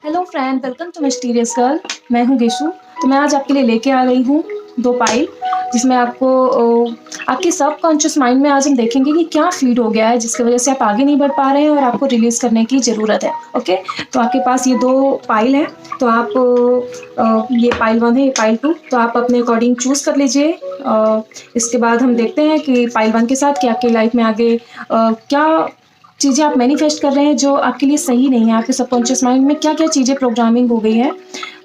Hello friend, welcome to mysterious girl. मैं हूँ गेशु। तो मैं आज आपके लिए लेके आ गई हूँ 2 पाइल, जिसमें आपको आपके सबकॉन्शियस माइंड में आज हम देखेंगे कि क्या फीड हो गया है जिसकी वजह से आप आगे नहीं बढ़ पा रहे हैं और आपको रिलीज़ करने की ज़रूरत है। ओके, तो आपके पास ये 2 पाइल हैं। तो आप ये पाइल 1 है, ये पाइल 2, तो आप अपने अकॉर्डिंग चूज़ कर लीजिए। इसके बाद हम देखते हैं कि पाइल 1 के साथ कि आपकी लाइफ में आगे क्या चीज़ें आप मैनिफेस्ट कर रहे हैं जो आपके लिए सही नहीं है। आपके सबकॉन्शियस माइंड में क्या क्या चीज़ें प्रोग्रामिंग हो गई है।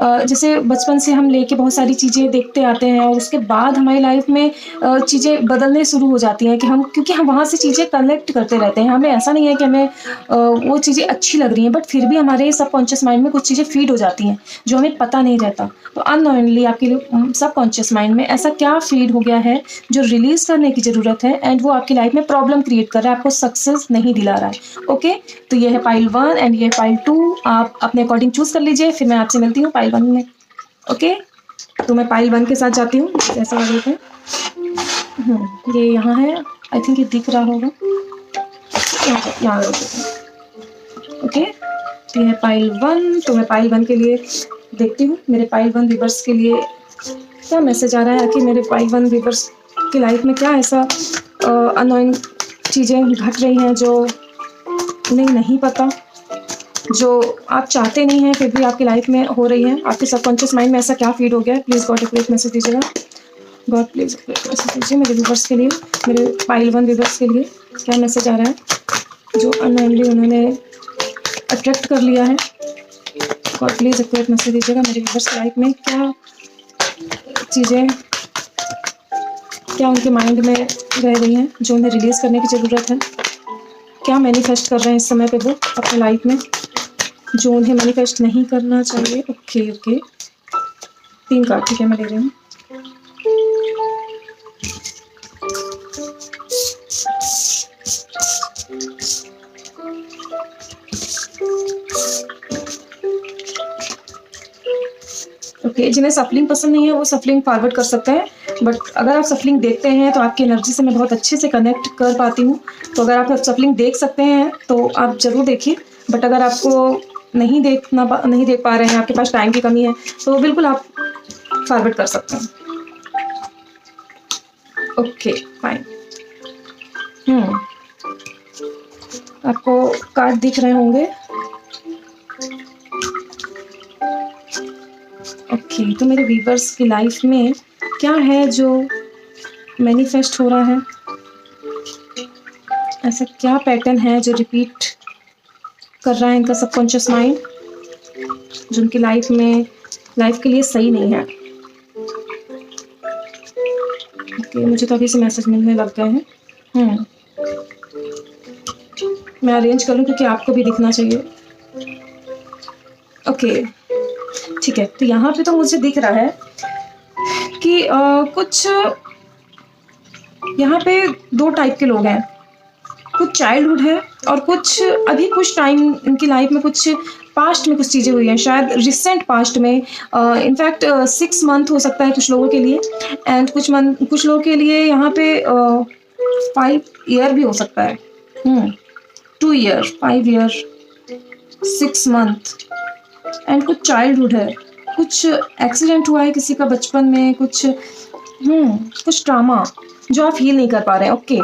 जैसे बचपन से हम लेके बहुत सारी चीज़ें देखते आते हैं और उसके बाद हमारी लाइफ में चीज़ें बदलने शुरू हो जाती हैं कि हम, क्योंकि हम वहाँ से चीज़ें कलेक्ट करते रहते हैं। हमें ऐसा नहीं है कि हमें वो चीज़ें अच्छी लग रही हैं, बट फिर भी हमारे सबकॉन्शियस माइंड में कुछ चीज़ें फीड हो जाती हैं जो हमें पता नहीं रहता। तो अननोइंगली आपके सबकॉन्शियस माइंड में ऐसा क्या फीड हो गया है जो रिलीज़ करने की ज़रूरत है, एंड वो आपकी लाइफ में प्रॉब्लम क्रिएट कर रहा है, आपको सक्सेस नहीं दिला रहा है। ओके, तो ये है पाइल 1 एंड ये है पाइल 2। आप अपने अकॉर्डिंग चूज़ कर लीजिए, फिर मैं आपसे मिलती हूँ पाइल 1 में। ओके, तो मैं पाइल 1 के साथ जाती हूँ। ऐसा लग रहा है, ये यहाँ है। आई थिंक ये दिख रहा होगा, यहाँ रख देते हैं। ओके, तो ये है पाइल 1। तो मैं पाइल 1 के लिए देखती हूँ मेरे पाइल 1 व्यूअर्स के लिए क्या मैसेज आ रहा है कि मेरे पाइल 1 व्यूअर्स की लाइफ में क्या ऐसा अननोइंग चीज़ें घट रही हैं जो उन्हें नहीं पता, जो आप चाहते नहीं हैं फिर भी आपकी लाइफ में हो रही है। आपके सबकॉन्शियस माइंड में ऐसा क्या फीड हो गया है। प्लीज़ गॉड एक मैसेज दीजिएगा। गॉड प्लीज़ मैसेज दीजिए मेरे व्यूअर्स के लिए, मेरे पाइल 1 व्यूअर्स के लिए क्या मैसेज आ रहा है जो अननोइंगली उन्होंने अट्रैक्ट कर लिया है। गॉड प्लीज़ एक मैसेज दीजिएगा मेरे व्यूअर्स की लाइफ में क्या चीज़ें, क्या उनके माइंड में रह रही हैं जो उन्हें रिलीज़ करने की ज़रूरत है। क्या मैनिफेस्ट कर रहे हैं इस समय पे वो अपनी लाइफ में जो उन्हें मैनिफेस्ट नहीं करना चाहिए। ओके ओके, 3 कार्ड, ठीक है, मैं ले रही हूँ। ओके, जिन्हें सफलिंग पसंद नहीं है वो सफलिंग फॉरवर्ड कर सकते हैं, बट अगर आप सफलिंग देखते हैं तो आपकी एनर्जी से मैं बहुत अच्छे से कनेक्ट कर पाती हूँ। तो अगर आप सफलिंग देख सकते हैं तो आप ज़रूर देखिए, बट अगर आपको नहीं देख पा रहे हैं, आपके पास टाइम की कमी है, तो बिल्कुल आप फॉरवर्ड कर सकते हैं। Okay fine. आपको कार्ड दिख रहे होंगे। ओके, तो मेरे व्यूअर्स की लाइफ में क्या है जो मैनिफेस्ट हो रहा है, ऐसा क्या पैटर्न है जो रिपीट कर रहा है इनका सबकॉन्शियस माइंड जो उनकी लाइफ के लिए सही नहीं है। ओके, मुझे तो अभी से मैसेज मिलने लग गए हैं। मैं अरेंज कर लूँ क्योंकि आपको भी दिखना चाहिए। ओके ठीक है, तो यहाँ पे तो मुझे दिख रहा है कि कुछ यहाँ पे 2 टाइप के लोग हैं। कुछ चाइल्डहुड है और कुछ अभी कुछ टाइम इनकी लाइफ में, कुछ पास्ट में कुछ चीज़ें हुई हैं, शायद रिसेंट पास्ट में। इनफैक्ट 6 मंथ हो सकता है कुछ लोगों के लिए, एंड कुछ लोगों के लिए यहाँ पे 5 ईयर भी हो सकता है। 2 ईयर, 5 ईयर, 6 मंथ, एंड कुछ चाइल्डहुड है। कुछ एक्सीडेंट हुआ है किसी का बचपन में, कुछ ट्रामा जो आप हील नहीं कर पा रहे हैं। ओके,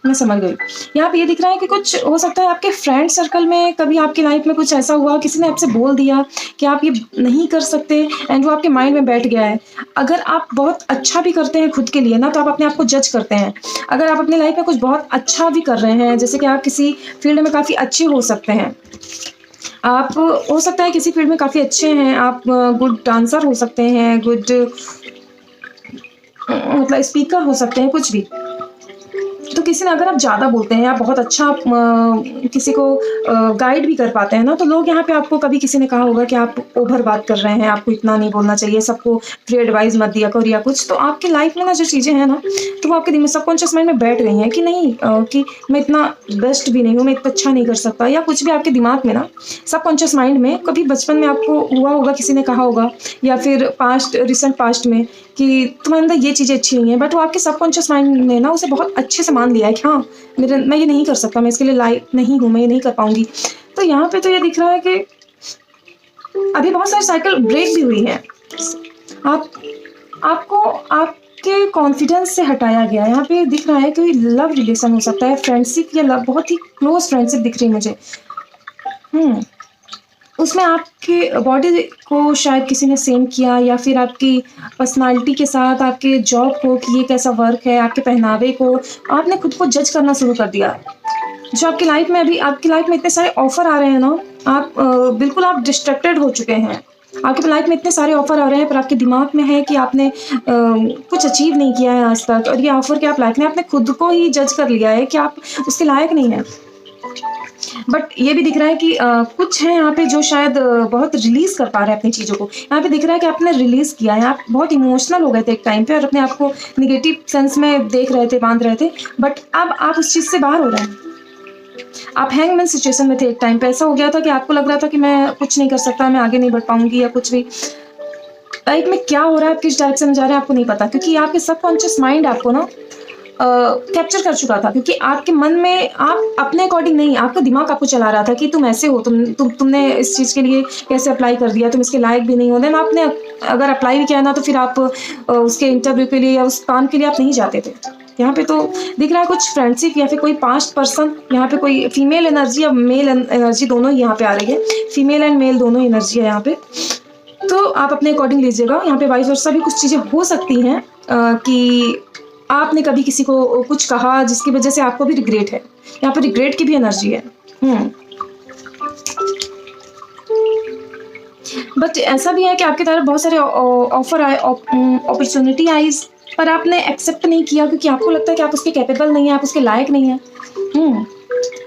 मैं समझ गई। यहाँ पे ये दिख रहा है कि कुछ हो सकता है आपके फ्रेंड सर्कल में कभी आपकी लाइफ में कुछ ऐसा हुआ, किसी ने आपसे बोल दिया कि आप ये नहीं कर सकते, एंड वो आपके माइंड में बैठ गया है। अगर आप बहुत अच्छा भी करते हैं खुद के लिए ना, तो आप अपने आप को जज करते हैं। अगर आप अपनी लाइफ में कुछ बहुत अच्छा भी कर रहे हैं, जैसे कि आप किसी फील्ड में काफ़ी अच्छे हो सकते हैं, आप हो सकता है किसी फील्ड में काफ़ी अच्छे हैं, आप गुड डांसर हो सकते हैं, गुड मतलब स्पीकर हो सकते हैं, कुछ भी। तो किसी ने, अगर आप ज़्यादा बोलते हैं, आप बहुत अच्छा किसी को गाइड भी कर पाते हैं ना, तो लोग यहाँ पे आपको, कभी किसी ने कहा होगा कि आप ओवर बात कर रहे हैं, आपको इतना नहीं बोलना चाहिए, सबको फ्री एडवाइस मत दिया करो या कुछ। तो आपकी लाइफ में ना जो चीज़ें हैं ना, तो वो आपके दिमाग सबकॉन्शियस माइंड में बैठ गई हैं कि नहीं, कि मैं इतना बेस्ट भी नहीं हूँ, मैं इतना अच्छा नहीं कर सकता, या कुछ भी आपके दिमाग में ना सबकॉन्शियस माइंड में कभी बचपन में आपको हुआ होगा, किसी ने कहा होगा, या फिर रिसेंट पास्ट में कि तुम्हारे अंदर ये चीज़ें अच्छी नहीं है, बट वो आपके सबकॉन्शियस माइंड ने ना उसे बहुत अच्छे से मान लिया है कि हाँ, मैं ये नहीं कर सकता, मैं इसके लिए लायक नहीं हूँ, मैं ये नहीं कर पाऊंगी। तो यहाँ पे तो ये दिख रहा है कि अभी बहुत सारी साइकिल ब्रेक भी हुई है। आप आपको आपके कॉन्फिडेंस से हटाया गया है। यहाँ पे दिख रहा है कि लव रिलेशन हो सकता है, फ्रेंडशिप या लव, बहुत ही क्लोज फ्रेंडशिप दिख रही है मुझे। उसमें आपके बॉडी को शायद किसी ने सेम किया, या फिर आपकी पर्सनालिटी के साथ आपके जॉब को कि ये कैसा वर्क है, आपके पहनावे को आपने खुद को जज करना शुरू कर दिया। जो आपकी लाइफ में अभी आपकी लाइफ में इतने सारे ऑफर आ रहे हैं ना, आप बिल्कुल आप डिस्ट्रैक्टेड हो चुके हैं। आपकी लाइफ में इतने सारे ऑफर आ रहे हैं, पर आपके दिमाग में है कि आपने कुछ अचीव नहीं किया है आज तक, और ये ऑफर के आप लाइफ में आपने खुद को ही जज कर लिया है कि आप उसके लायक नहीं हैं। बट ये भी दिख रहा है कि कुछ है यहाँ पे जो शायद बहुत रिलीज कर पा रहे हैं अपनी चीज़ों को। यहाँ पे दिख रहा है कि आपने रिलीज किया है, आप बहुत इमोशनल हो गए थे एक टाइम पे और अपने आप को निगेटिव सेंस में देख रहे थे, बांध रहे थे, बट अब आप उस चीज़ से बाहर हो रहे हैं। आप हैंगमैन सिचुएशन में थे एक टाइम पे, ऐसा हो गया था कि आपको लग रहा था कि मैं कुछ नहीं कर सकता, मैं आगे नहीं बढ़ पाऊंगी या कुछ भी। लाइफ में क्या हो रहा है, आप किस डायरेक्शन में जा रहे हैं आपको नहीं पता, क्योंकि आपके सबकॉन्शियस माइंड आपको ना कैप्चर कर चुका था। क्योंकि आपके मन में आप अपने अकॉर्डिंग नहीं, आपका दिमाग आपको चला रहा था कि तुम ऐसे हो, तुमने इस चीज़ के लिए कैसे अप्लाई कर दिया, तुम इसके लायक भी नहीं हो। देन आपने अगर अप्लाई भी किया ना तो फिर आप उसके इंटरव्यू के लिए या उस काम के लिए आप नहीं जाते थे। यहाँ पे तो दिख रहा है कुछ फ्रेंडशिप या फिर कोई पास्ट पर्सन, यहाँ पे कोई फीमेल एनर्जी या मेल एनर्जी दोनों ही यहाँ पे आ रही है। फीमेल एंड मेल दोनों एनर्जी है यहाँ पे, तो आप अपने अकॉर्डिंग लीजिएगा। यहाँ पे वाइस वर्सा भी कुछ चीज़ें हो सकती हैं कि आपने कभी किसी को कुछ कहा जिसकी वजह से आपको भी रिग्रेट है। यहाँ पे रिग्रेट की भी एनर्जी है। बट ऐसा भी है कि आपकी तरफ बहुत सारे ऑफर आए, अपॉर्चुनिटी आई, पर आपने एक्सेप्ट नहीं किया क्योंकि आपको लगता है कि आप उसके कैपेबल नहीं है, आप उसके लायक नहीं है।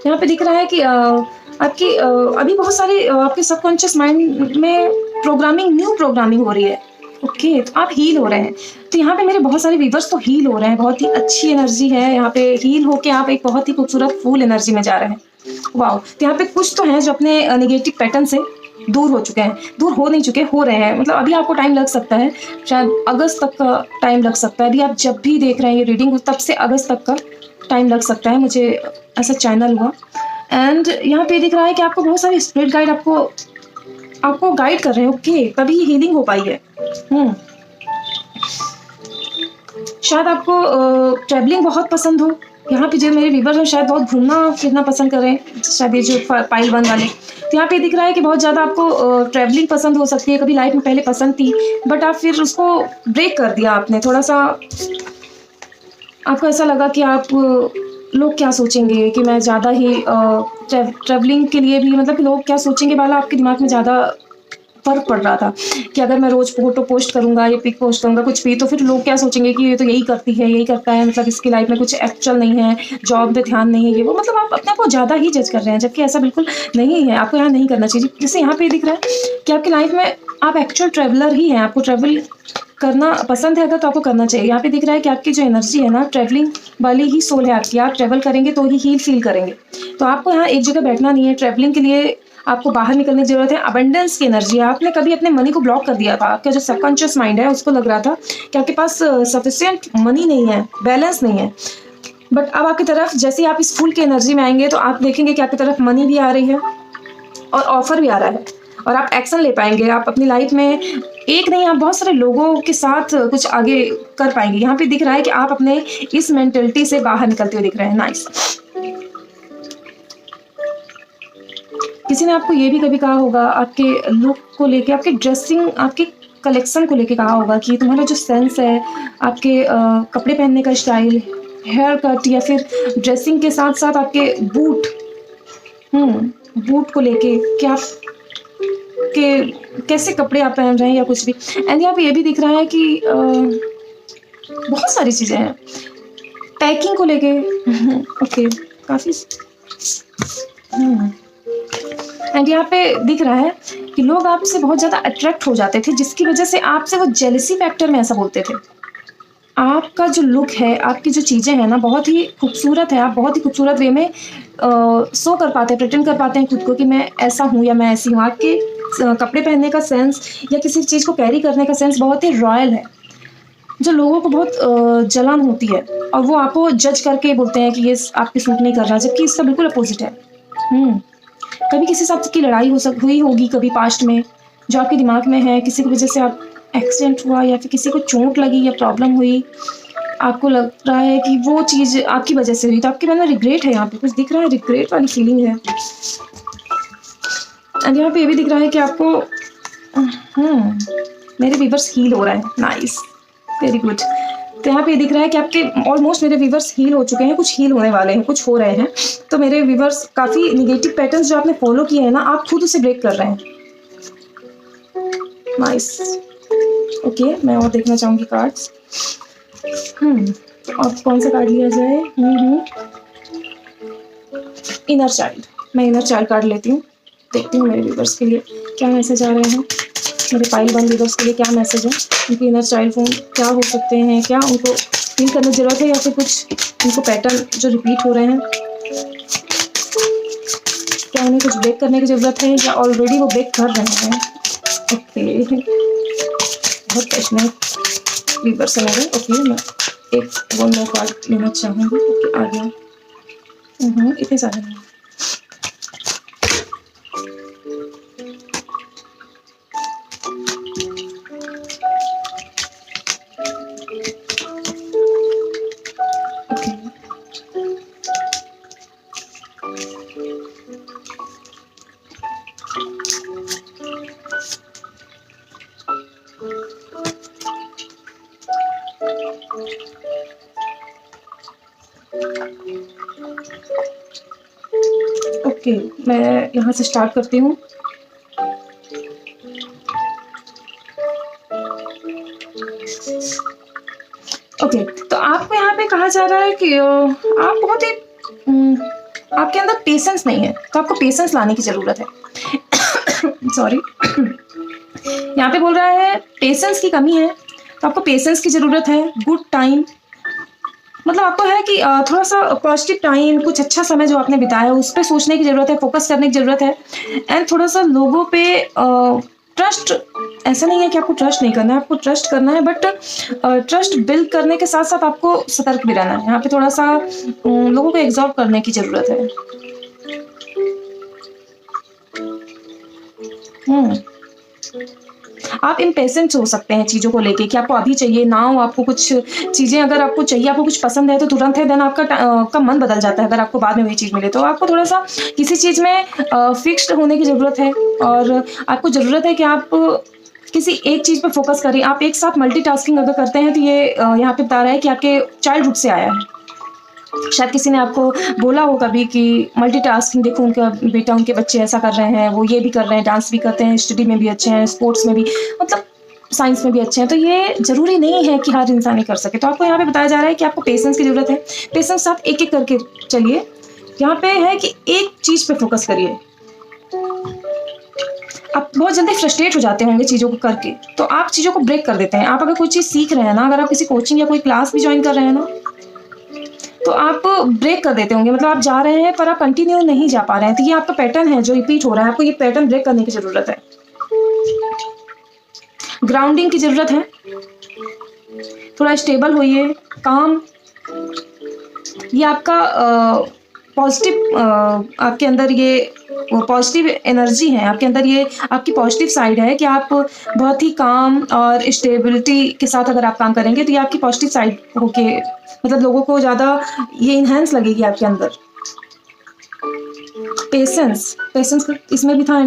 यहाँ पे दिख रहा है कि आपकी अभी बहुत सारी आपके सबकॉन्शियस माइंड में न्यू प्रोग्रामिंग हो रही है। ओके, तो आप हील हो रहे हैं। तो यहाँ पे मेरे बहुत सारे व्यूवर्स तो हील हो रहे हैं, बहुत ही अच्छी एनर्जी है यहाँ पे। हील होके आप एक बहुत ही खूबसूरत फुल एनर्जी में जा रहे हैं। वाओ, तो यहाँ पे कुछ तो हैं जो अपने नेगेटिव पैटर्न से दूर हो चुके हैं, दूर हो नहीं चुके, हो रहे हैं। मतलब अभी आपको टाइम लग सकता है, शायद अगस्त तक का टाइम लग सकता है। अभी आप जब भी देख रहे हैं ये रीडिंग, तब से अगस्त तक का टाइम लग सकता है, मुझे ऐसा चैनल हुआ। एंड यहाँ पे दिख रहा है कि आपको बहुत सारे स्पिरिट गाइड आपको गाइड कर रहे हैं। ओके, तभी हीलिंग हो पाई है। शायद आपको ट्रैवलिंग बहुत पसंद हो। यहाँ पे जो मेरे व्यूवर्स हैं शायद बहुत घूमना फिरना पसंद करें, शायद ये जो पाइल 1 वाले। तो यहाँ पे दिख रहा है कि बहुत ज़्यादा आपको ट्रैवलिंग पसंद हो सकती है, कभी लाइफ में पहले पसंद थी, बट आप फिर उसको ब्रेक कर दिया आपने। थोड़ा सा आपको ऐसा लगा कि आप लोग क्या सोचेंगे कि मैं ज़्यादा ही ट्रैवलिंग के लिए भी, मतलब लोग क्या सोचेंगे वाला आपके दिमाग में ज़्यादा फर्क पड़ रहा था कि अगर मैं रोज़ फोटो पोस्ट करूँगा या पिक पोस्ट करूँगा कुछ भी, तो फिर लोग क्या सोचेंगे कि ये तो यही करती है, यही करता है, मतलब इसकी लाइफ में कुछ एक्चुअल नहीं है, जॉब पे ध्यान नहीं है, ये वो। मतलब आप अपने को ज़्यादा ही जज कर रहे हैं, जबकि ऐसा बिल्कुल नहीं है। आपको यहाँ नहीं करना चाहिए। जैसे यहाँ पे दिख रहा है कि आपकी लाइफ में आप एक्चुअल ट्रैवलर ही हैं, आपको ट्रैवल करना पसंद है अगर तो आपको करना चाहिए। यहाँ पे दिख रहा है कि आपकी जो एनर्जी है ना, ट्रैवलिंग वाली ही सोल है आपकी। आप ट्रैवल करेंगे तो ही हील फील करेंगे। तो आपको यहाँ एक जगह बैठना नहीं है। ट्रैवलिंग के लिए आपको बाहर निकलने की जरूरत है। अबंडेंस की एनर्जी है। आपने कभी अपने मनी को ब्लॉक कर दिया था। आपका जो सबकॉन्शियस माइंड है उसको लग रहा था कि आपके पास सफिशिएंट मनी नहीं है, बैलेंस नहीं है। बट अब आपकी तरफ जैसे ही आप इस फुल की एनर्जी में आएंगे तो आप देखेंगे कि आपकी तरफ मनी भी आ रही है और ऑफर भी आ रहा है, और आप एक्शन ले पाएंगे। आप अपनी लाइफ में एक नहीं, आप बहुत सारे लोगों के साथ कुछ आगे कर पाएंगे। यहाँ पे दिख रहा है कि आप अपने इस मेंटलिटी से बाहर निकलते हुए दिख रहे हैं। नाइस। किसी ने आपको ये भी कभी कहा होगा आपके लुक को लेके, आपके ड्रेसिंग, आपके कलेक्शन को लेके कहा होगा कि तुम्हारा जो सेंस है, आपके कपड़े पहनने का स्टाइल, हेयर कट या फिर ड्रेसिंग के साथ साथ आपके बूट को लेके कि आप कैसे कपड़े आप पहन रहे हैं या कुछ भी। एंड यहाँ पे ये भी दिख रहा है कि बहुत सारी चीज़ें हैं पैकिंग को लेके। ओके, काफ़ी। एंड यहाँ पे दिख रहा है कि लोग आपसे बहुत ज़्यादा अट्रैक्ट हो जाते थे, जिसकी वजह से आपसे वो जेलसी फैक्टर में ऐसा बोलते थे। आपका जो लुक है, आपकी जो चीज़ें हैं ना, बहुत ही खूबसूरत है। आप बहुत ही खूबसूरत वे में शो कर पाते हैं, प्रेटेंड कर पाते हैं खुद को कि मैं ऐसा हूँ या मैं ऐसी हूँ। आपके कपड़े पहनने का सेंस या किसी चीज़ को कैरी करने का सेंस बहुत ही रॉयल है, जो लोगों को बहुत जलन होती है और वो आपको जज करके बोलते हैं कि ये आपके सूट नहीं कर रहा, जबकि इसका बिल्कुल अपोजिट है। कभी किसी से आपकी लड़ाई हुई होगी कभी पास्ट में, जो आपके दिमाग में है, किसी की वजह से आप एक्सीडेंट हुआ या फिर किसी को चोट लगी या प्रॉब्लम हुई, आपको लग रहा है कि वो चीज़ आपकी वजह से हुई, तो आपके मन में रिग्रेट है, यहाँ पे कुछ दिख रहा है, रिग्रेट वाली फीलिंग है। एंड यहाँ पे ये भी दिख रहा है कि आपको मेरे व्यूवर्स हील हो रहे हैं। Nice, very good. तो यहाँ पे दिख रहा है कि आपके ऑलमोस्ट मेरे व्यूवर्स हील हो चुके हैं, कुछ हील होने वाले हैं, कुछ हो रहे हैं। तो मेरे व्यूवर्स काफ़ी निगेटिव पैटर्न्स जो आपने फॉलो किए हैं ना, आप खुद उसे ब्रेक कर रहे हैं। नाइस, ओके, मैं और देखना चाहूँगी कार्ड्स। और कौन सा कार्ड लिया जाए? Inner child. मैं इनर चाइल्ड कार्ड लेती हूँ, देखती हूँ मेरे व्यूवर्स के लिए क्या मैसेज आ रहे हैं, मेरे पाइल 1 व्यूवर्स के लिए क्या मैसेज है, उनके इनर चाइल्ड को क्या हो सकते हैं, क्या उनको फील करने की ज़रूरत है या फिर कुछ उनको पैटर्न जो रिपीट हो रहे हैं, क्या उन्हें कुछ ब्रेक करने की ज़रूरत है या ऑलरेडी वो ब्रेक कर रहे हैं। ओके, बहुत पैशनेट व्यूवर्स है मेरे। ओके, मैं एक 1 more कार्ड लेना चाहूँगी। ओके, आ गया। इतने सारे नहीं। ओके, मैं यहाँ से स्टार्ट करती हूँ। ओके, तो आपको यहाँ पे कहा जा रहा है कि आप बहुत ही आपके अंदर पेशेंस नहीं है, तो आपको पेशेंस लाने की ज़रूरत है। सॉरी, यहाँ पे बोल रहा है पेशेंस की कमी है, तो आपको पेशेंस की ज़रूरत है। गुड टाइम, मतलब आपको है कि थोड़ा सा पॉजिटिव टाइम, कुछ अच्छा समय जो आपने बिताया उस पर सोचने की ज़रूरत है, फोकस करने की ज़रूरत है। एंड थोड़ा सा लोगों पे ट्रस्ट, ऐसा नहीं है कि आपको ट्रस्ट नहीं करना है, आपको ट्रस्ट करना है, बट ट्रस्ट बिल्ड करने के साथ साथ आपको सतर्क भी रहना है। यहाँ पे थोड़ा सा लोगों को एब्जॉर्ब करने की ज़रूरत है। आप इम्पेशेंट हो सकते हैं चीज़ों को लेके कि आपको अभी चाहिए ना हो, आपको कुछ चीज़ें अगर आपको चाहिए, आपको कुछ पसंद है तो तुरंत है, देन आपका मन बदल जाता है अगर आपको बाद में वही चीज़ मिले। तो आपको थोड़ा सा किसी चीज़ में फिक्स्ड होने की ज़रूरत है और आपको ज़रूरत है कि आप किसी एक चीज़ पर फोकस करें। आप एक साथ मल्टीटास्किंग अगर करते हैं तो ये यहाँ पे बता रहा है कि आपके चाइल्डहुड से आया है। शायद किसी ने आपको बोला हो कभी कि मल्टीटास्किंग देखो, उनका बेटा, उनके बच्चे ऐसा कर रहे हैं, वो ये भी कर रहे हैं, डांस भी करते हैं, स्टडी में भी अच्छे हैं, स्पोर्ट्स में भी, मतलब साइंस में भी अच्छे हैं। तो ये ज़रूरी नहीं है कि हर इंसान ही कर सके। तो आपको यहाँ पे बताया जा रहा है कि आपको पेशेंस की ज़रूरत है। पेशेंस आप एक एक करके चलिए। यहाँ पे है कि एक चीज़ पे फोकस करिए। आप बहुत जल्दी फ्रस्ट्रेट हो जाते होंगे चीज़ों को करके, तो आप चीज़ों को ब्रेक कर देते हैं। आप अगर कोई चीज़ सीख रहे हैं ना, अगर आप किसी कोचिंग या कोई क्लास भी ज्वाइन कर रहे हैं ना, तो आप ब्रेक कर देते होंगे, मतलब आप जा रहे हैं पर आप कंटिन्यू नहीं जा पा रहे हैं। तो ये आपका पैटर्न है जो रिपीट हो रहा है, आपको ये पैटर्न ब्रेक करने की ज़रूरत है। ग्राउंडिंग की ज़रूरत है, थोड़ा स्टेबल होइए, काम। ये आपका पॉजिटिव, आपके अंदर ये पॉजिटिव एनर्जी है, आपके अंदर ये आपकी पॉजिटिव साइड है कि आप बहुत ही काम और स्टेबिलिटी के साथ अगर आप काम करेंगे तो ये आपकी पॉजिटिव साइड होके, मतलब लोगों को ज़्यादा ये इन्हेंस लगेगी आपके अंदर। पेशेंस, पेशेंस इसमें भी था,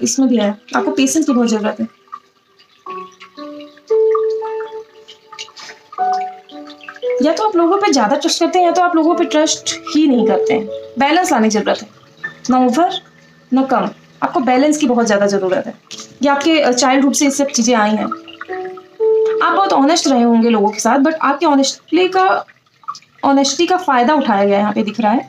इसमें भी है, आपको पेशेंस की बहुत ज़रूरत है। या तो आप लोगों पे ज़्यादा ट्रस्ट करते हैं या तो आप लोगों पे ट्रस्ट ही नहीं करते हैं। बैलेंस लाने की ज़रूरत है, ना ओवर ना कम, आपको बैलेंस की बहुत ज़्यादा ज़रूरत है। ये आपके चाइल्डहुड से ये सब चीज़ें आई हैं। आप बहुत ऑनेस्ट रहे होंगे लोगों के साथ, बट आपकी ऑनेस्टी का फ़ायदा उठाया गया यहाँ पे दिख रहा है।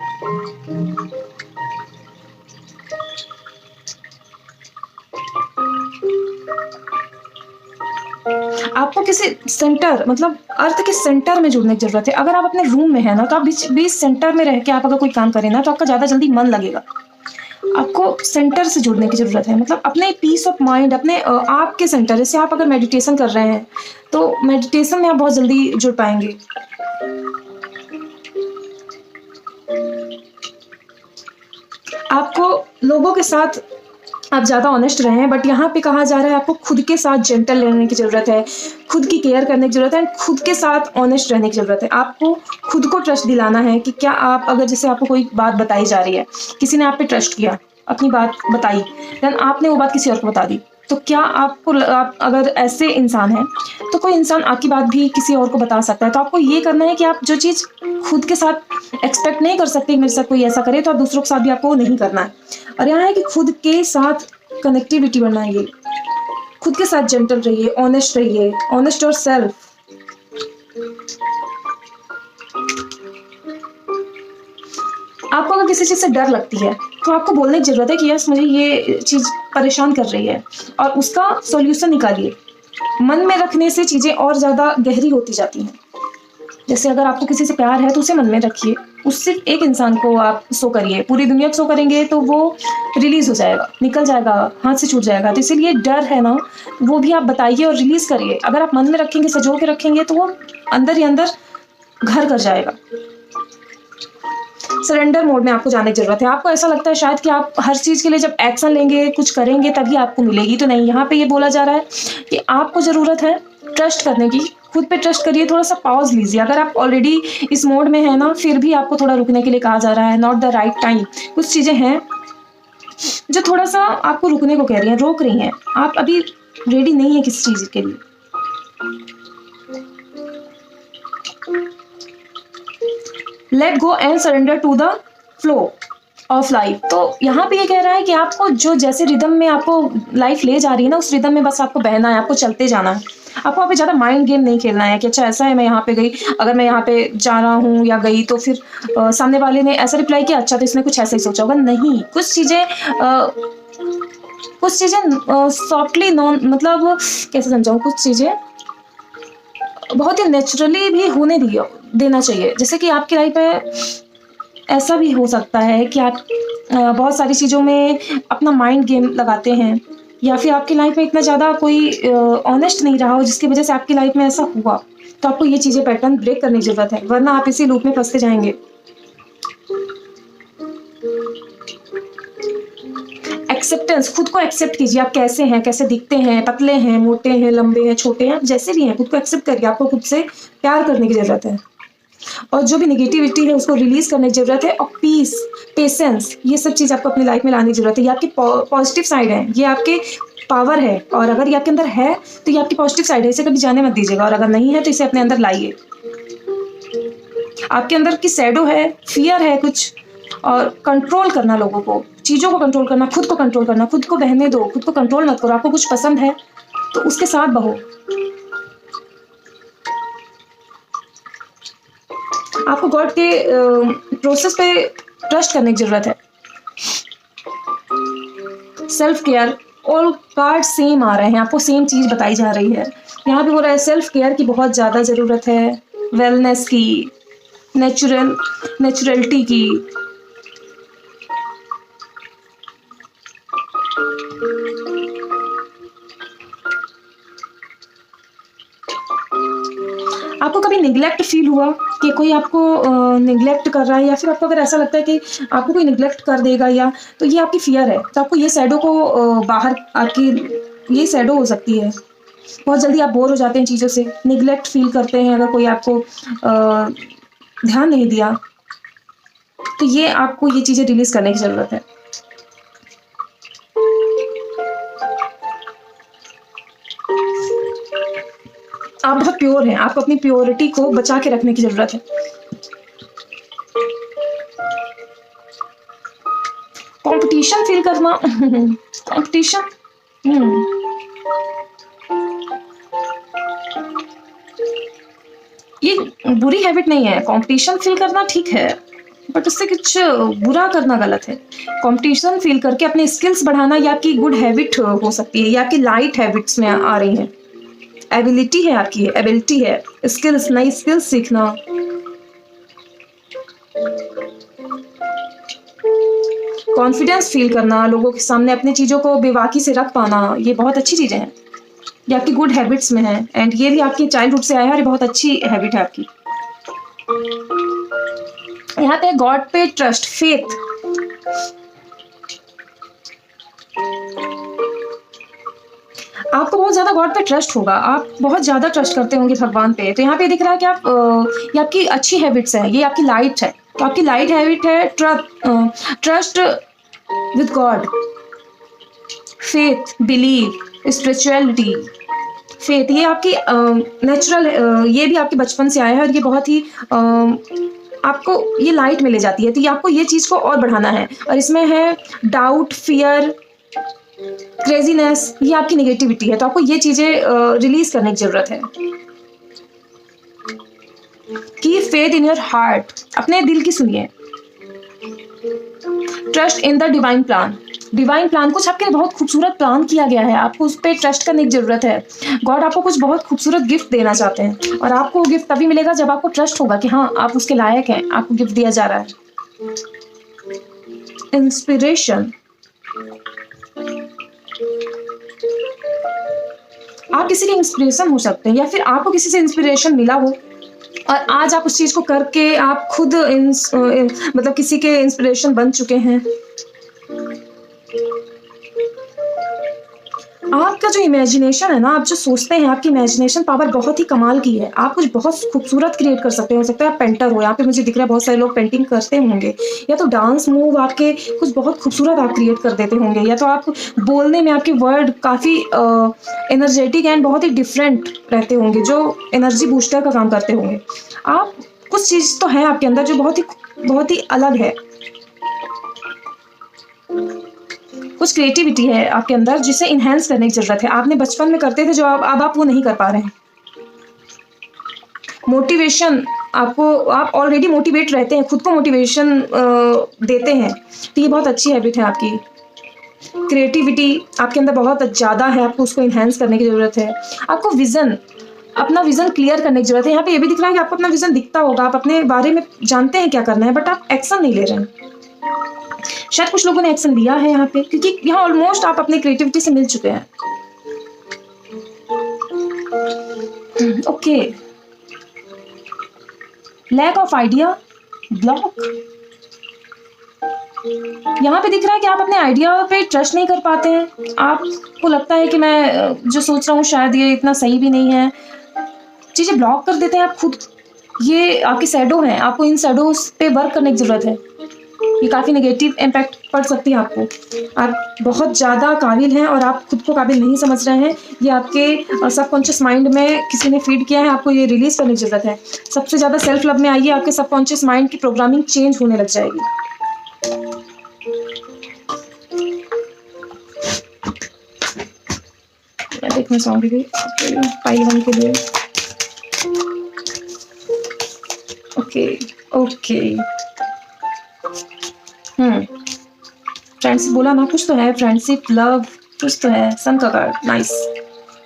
आपको किसी सेंटर, मतलब अर्थ के सेंटर में जुड़ने की जरूरत है। अगर आप अपने रूम में है ना, तो आप बीच सेंटर में रह के आप अगर कोई काम करें ना, तो आपका ज़्यादा जल्दी मन लगेगा। आपको सेंटर से जुड़ने की ज़रूरत है, मतलब अपने पीस ऑफ माइंड, अपने आपके सेंटर। जैसे आप अगर मेडिटेशन कर रहे हैं तो मेडिटेशन में आप बहुत जल्दी जुड़ पाएंगे। आपको लोगों के साथ आप ज़्यादा ऑनेस्ट रहें, बट यहाँ पे कहा जा रहा है आपको खुद के साथ जेंटल रहने की ज़रूरत है, खुद की केयर करने की ज़रूरत है, एंड खुद के साथ ऑनेस्ट रहने की ज़रूरत है। आपको खुद को ट्रस्ट दिलाना है कि क्या आप, अगर जैसे आपको कोई बात बताई जा रही है, किसी ने आप पे ट्रस्ट किया, अपनी बात बताई, देन आपने वो बात किसी और को बता दी, तो क्या आप अगर ऐसे इंसान हैं, तो कोई इंसान आपकी बात भी किसी और को बता सकता है। तो आपको ये करना है कि आप जो चीज़ खुद के साथ एक्सपेक्ट नहीं कर सकते कि मेरे साथ कोई ऐसा करे, तो आप दूसरों के साथ भी आपको नहीं करना है। और यहाँ है कि खुद के साथ कनेक्टिविटी बनाइए, खुद के साथ जेंटल रहिए, ऑनेस्ट और सेल्फ। आपको अगर किसी चीज़ से डर लगती है, तो आपको बोलने की ज़रूरत है कि यस, मुझे ये चीज़ परेशान कर रही है, और उसका सॉल्यूशन निकालिए। मन में रखने से चीज़ें और ज़्यादा गहरी होती जाती हैं। जैसे अगर आपको किसी से प्यार है, तो उसे मन में रखिए, उस सिर्फ एक इंसान को आप शो करिए। पूरी दुनिया को शो करेंगे तो वो रिलीज़ हो जाएगा, निकल जाएगा, हाथ से छूट जाएगा। तो इसीलिए डर है ना, वो भी आप बताइए और रिलीज़ करिए। अगर आप मन में रखेंगे, सजो के रखेंगे, तो वो अंदर ही अंदर घर कर जाएगा। सरेंडर मोड में आपको जाने की जरूरत है। आपको ऐसा लगता है शायद कि आप हर चीज़ के लिए जब एक्शन लेंगे, कुछ करेंगे, तभी आपको मिलेगी, तो नहीं। यहाँ पे ये बोला जा रहा है कि आपको ज़रूरत है ट्रस्ट करने की। खुद पे ट्रस्ट करिए, थोड़ा सा पॉज लीजिए। अगर आप ऑलरेडी इस मोड में है ना, फिर भी आपको थोड़ा रुकने के लिए कहा जा रहा है, नॉट द राइट टाइम। कुछ चीज़ें हैं जो थोड़ा सा आपको रुकने को कह रही हैं, रोक रही हैं। आप अभी रेडी नहीं है किसी चीज़ के लिए। Let go and surrender to the flow of life. तो यहाँ पे ये कह रहा है कि आपको जो जैसे रिदम में आपको लाइफ ले जा रही है ना, उस रिदम में बस आपको बहना है, आपको चलते जाना है। आपको वहाँ पे ज़्यादा माइंड गेम नहीं खेलना है कि अच्छा ऐसा है, मैं यहाँ पे गई, अगर मैं यहाँ पे जा रहा हूँ या गई, तो फिर सामने वाले ने ऐसा रिप्लाई किया, अच्छा तो इसने कुछ ऐसा ही सोचा होगा। नहीं, कुछ चीज़ें सॉफ्टली नॉन, मतलब कैसे समझाऊँ, कुछ चीज़ें बहुत ही नेचुरली भी होने देना चाहिए। जैसे कि आपकी लाइफ में ऐसा भी हो सकता है कि आप बहुत सारी चीज़ों में अपना माइंड गेम लगाते हैं, या फिर आपकी लाइफ में इतना ज़्यादा कोई ऑनेस्ट नहीं रहा हो, जिसकी वजह से आपकी लाइफ में ऐसा हुआ। तो आपको ये चीज़ें, पैटर्न ब्रेक करने की ज़रूरत है, वरना आप इसी लूप में फंसते जाएंगे। एक्सेप्टेंस, खुद को एक्सेप्ट कीजिए। आप कैसे हैं, कैसे दिखते हैं, पतले हैं, मोटे हैं, लंबे हैं, छोटे हैं, आप जैसे भी हैं, खुद को एक्सेप्ट करिए। आपको खुद से प्यार करने की ज़रूरत है, और जो भी निगेटिविटी है उसको रिलीज करने की जरूरत है। और पीस, पेशेंस, ये सब चीज़ आपको अपनी लाइफ में लाने की जरूरत है। ये आपकी पॉजिटिव साइड है, ये आपके पावर है, और अगर ये आपके अंदर है तो ये आपकी पॉजिटिव साइड है। इसे कभी जाने मत दीजिएगा, और अगर नहीं है तो इसे अपने अंदर लाइए। आपके अंदर की शैडो है, फियर है कुछ, और कंट्रोल करना, लोगों को, चीज़ों को कंट्रोल करना, खुद को कंट्रोल करना। खुद को बहने दो, खुद को कंट्रोल मत करो। आपको कुछ पसंद है तो उसके साथ बहो। आपको गॉड के प्रोसेस पे ट्रस्ट करने की जरूरत है। Self care, all card same आ रहे हैं, आपको सेम चीज़ बताई जा रही है। यहाँ पे बोल रहा है सेल्फ केयर की बहुत ज़्यादा ज़रूरत है, वेलनेस की, नेचुरलिटी की। आपको कभी निगलेक्ट फील हुआ कि कोई आपको निगलेक्ट कर रहा है, या फिर आपको अगर ऐसा लगता है कि आपको कोई निगलेक्ट कर देगा, या तो ये आपकी फियर है। तो आपको ये शैडो को बाहर, आपकी ये शैडो हो सकती है। बहुत जल्दी आप बोर हो जाते हैं चीज़ों से, निगलेक्ट फील करते हैं अगर कोई आपको ध्यान नहीं दिया, तो ये आपको ये चीज़ें रिलीज करने की ज़रूरत है। आप बहुत प्योर हैं, आपको अपनी प्योरिटी को बचा के रखने की जरूरत है। कंपटीशन फील करना, कंपटीशन, ये बुरी हैबिट नहीं है। कंपटीशन फील करना ठीक है, बट उससे कुछ बुरा करना गलत है। कंपटीशन फील करके अपने स्किल्स बढ़ाना, या आपकी गुड हैबिट हो सकती है, या आपकी लाइट हैबिट्स में आ रही हैं। एबिलिटी है, आपकी एबिलिटी है, स्किल्स, नई स्किल्स सीखना। कॉन्फिडेंस फील करना, लोगों के सामने अपनी चीज़ों को बेबाकी से रख पाना, ये बहुत अच्छी चीज़ें हैं, ये आपकी गुड हैबिट्स में है। एंड ये भी आपकी चाइल्डहुड से आया है, और ये बहुत अच्छी हैबिट है आपकी। यहाँ पे गॉड पे ट्रस्ट, फेथ, आपको बहुत ज़्यादा गॉड पे ट्रस्ट होगा, आप बहुत ज़्यादा ट्रस्ट करते होंगे भगवान पे। तो यहाँ पे दिख रहा है कि आप ये आपकी अच्छी हैबिट्स है, ये आपकी लाइट है। तो आपकी लाइट हैबिट है trust with God, faith, believe, spirituality, faith. ये आपकी नेचुरल, ये भी आपके बचपन से आया है और ये बहुत ही आपको ये लाइट में ले जाती है। तो ये आपको ये चीज़ को और बढ़ाना है। और इसमें है डाउट, फियर, क्रेजीनेस, ये आपकी नेगेटिविटी है। तो आपको ये चीज़ें रिलीज करने की ज़रूरत है। Keep faith in your heart, अपने दिल की सुनिए। Trust in the divine plan, divine plan, कुछ आपके बहुत खूबसूरत प्लान किया गया है, आपको उस पर ट्रस्ट करने की जरूरत है। गॉड आपको कुछ बहुत खूबसूरत गिफ्ट देना चाहते हैं और आपको वो गिफ्ट तभी मिलेगा जब आपको ट्रस्ट होगा कि हाँ आप उसके लायक हैं, आपको गिफ्ट दिया जा रहा है। इंस्पिरेशन, आप किसी के इंस्पिरेशन हो सकते हैं या फिर आपको किसी से इंस्पिरेशन मिला हो और आज आप उस चीज को करके आप खुद मतलब किसी के इंस्पिरेशन बन चुके हैं। आपका जो इमेजिनेशन है ना, आप जो सोचते हैं, आपकी इमेजिनेशन पावर बहुत ही कमाल की है। आप कुछ बहुत खूबसूरत क्रिएट कर सकते हैं। हो सकता है आप पेंटर हो, यहाँ पे मुझे दिख रहा है बहुत सारे लोग पेंटिंग करते होंगे, या तो डांस मूव आपके कुछ बहुत खूबसूरत आप क्रिएट कर देते होंगे, या तो आप बोलने में आपके वर्ड काफ़ी एनर्जेटिक एंड बहुत ही डिफरेंट रहते होंगे, जो एनर्जी बूस्टर का काम करते होंगे। आप कुछ चीज़ तो है आपके अंदर जो बहुत ही अलग है। कुछ क्रिएटिविटी है आपके अंदर जिसे इन्हेंस करने की जरूरत है। आपने बचपन में करते थे जो अब आप वो नहीं कर पा रहे हैं। मोटिवेशन, आपको आप ऑलरेडी मोटिवेट रहते हैं, खुद को मोटिवेशन देते हैं, तो ये बहुत अच्छी हैबिट है आपकी। क्रिएटिविटी आपके अंदर बहुत ज़्यादा है, आपको उसको इन्हेंस करने की ज़रूरत है। आपको विज़न, अपना विज़न क्लियर करने की ज़रूरत है। यहाँ पे ये भी दिख रहा है कि आपको अपना विज़न दिखता होगा, आप अपने बारे में जानते हैं क्या करना है, बट आप एक्शन नहीं ले रहे हैं। शायद कुछ लोगों ने एक्शन लिया है यहाँ पे, क्योंकि यहाँ ऑलमोस्ट आप अपनी क्रिएटिविटी से मिल चुके हैं। Okay, lack of idea, block. यहाँ पे दिख रहा है कि आप अपने आइडिया पे ट्रस्ट नहीं कर पाते हैं। आपको लगता है कि मैं जो सोच रहा हूँ शायद ये इतना सही भी नहीं है, चीज़ें ब्लॉक कर देते हैं आप खुद। ये आपकी शैडो है, आपको इन शैडोज पे वर्क करने की ज़रूरत है। ये काफ़ी नेगेटिव इम्पैक्ट पड़ सकती है आपको। आप बहुत ज़्यादा काबिल हैं और आप खुद को काबिल नहीं समझ रहे हैं। ये आपके सबकॉन्शियस माइंड में किसी ने फीड किया है, आपको ये रिलीज़ करने की ज़रूरत है। सबसे ज़्यादा सेल्फ लव में आइए, आपके सबकॉन्शियस माइंड की प्रोग्रामिंग चेंज होने लग जाएगी। मैं देखना चाहूँगी पाइल 1 के लिए। ओके फ्रेंडशिप बोला ना, कुछ तो है, फ्रेंडशिप, लव, कुछ तो है। सन का कार्ड, नाइस।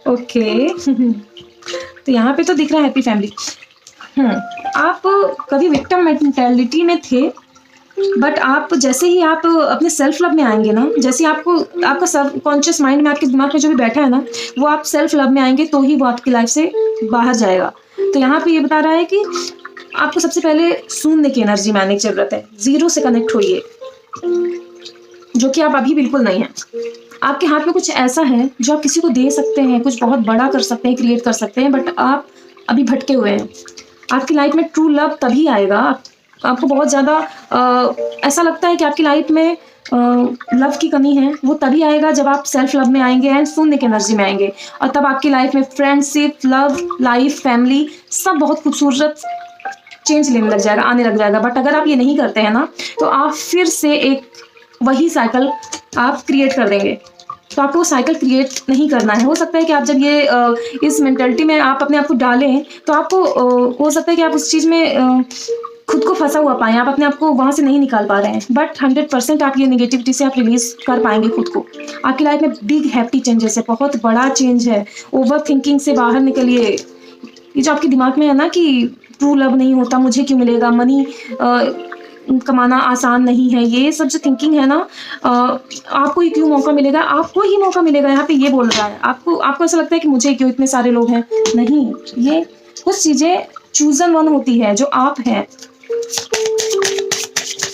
ओके तो यहाँ पे तो दिख रहा है हैप्पी फैमिली। आप कभी विक्टिम मेंटालिटी में थे, बट आप जैसे ही आप अपने सेल्फ लव में आएंगे ना, जैसे आपको आपका सबकॉन्शियस माइंड में, आपके दिमाग में जो भी बैठा है ना, वो आप सेल्फ लव में आएंगे तो ही वो आपकी लाइफ से बाहर जाएगा। तो यहाँ पे ये बता रहा है कि आपको सबसे पहले शून्य की एनर्जी में आने की जरूरत है। 0 से कनेक्ट होइए, जो कि आप अभी बिल्कुल नहीं हैं। आपके हाथ में कुछ ऐसा है जो आप किसी को दे सकते हैं, कुछ बहुत बड़ा कर सकते हैं, क्रिएट कर सकते हैं, बट आप अभी भटके हुए हैं। आपकी लाइफ में ट्रू लव तभी आएगा। आपको बहुत ज़्यादा ऐसा लगता है कि आपकी लाइफ में लव की कमी है, वो तभी आएगा जब आप सेल्फ लव में आएंगे एंड शून्य की एनर्जी में आएंगे। और तब आपकी लाइफ में फ्रेंडशिप, लव, लाइफ, फैमिली सब बहुत खूबसूरत चेंज लेने लग जाएगा, आने लग जाएगा। बट अगर आप ये नहीं करते हैं ना, तो आप फिर से एक वही साइकिल आप क्रिएट कर देंगे। तो आपको वो साइकिल क्रिएट नहीं करना है। हो सकता है कि आप जब ये इस मेंटालिटी में आप अपने आप को डालें, तो आपको हो सकता है कि आप उस चीज़ में खुद को फंसा हुआ पाएँ, आप अपने आप को वहाँ से नहीं निकाल पा रहे हैं। बट 100% आप ये नेगेटिविटी से आप रिलीज कर पाएंगे खुद को। आपकी लाइफ में बिग हैप्पी चेंजेस है, बहुत बड़ा चेंज है। ओवर थिंकिंग से बाहर निकलिए। ये जो आपके दिमाग में है ना कि ट्रू लव नहीं होता, मुझे क्यों मिलेगा, मनी कमाना आसान नहीं है, ये सब जो थिंकिंग है ना, आपको ही क्यों मौका मिलेगा, आपको ही मौका मिलेगा। यहाँ पे ये बोल रहा है, आपको ऐसा लगता है कि मुझे क्यों, इतने सारे लोग हैं। नहीं, ये कुछ चीज़ें चूजन वन होती है जो आप हैं।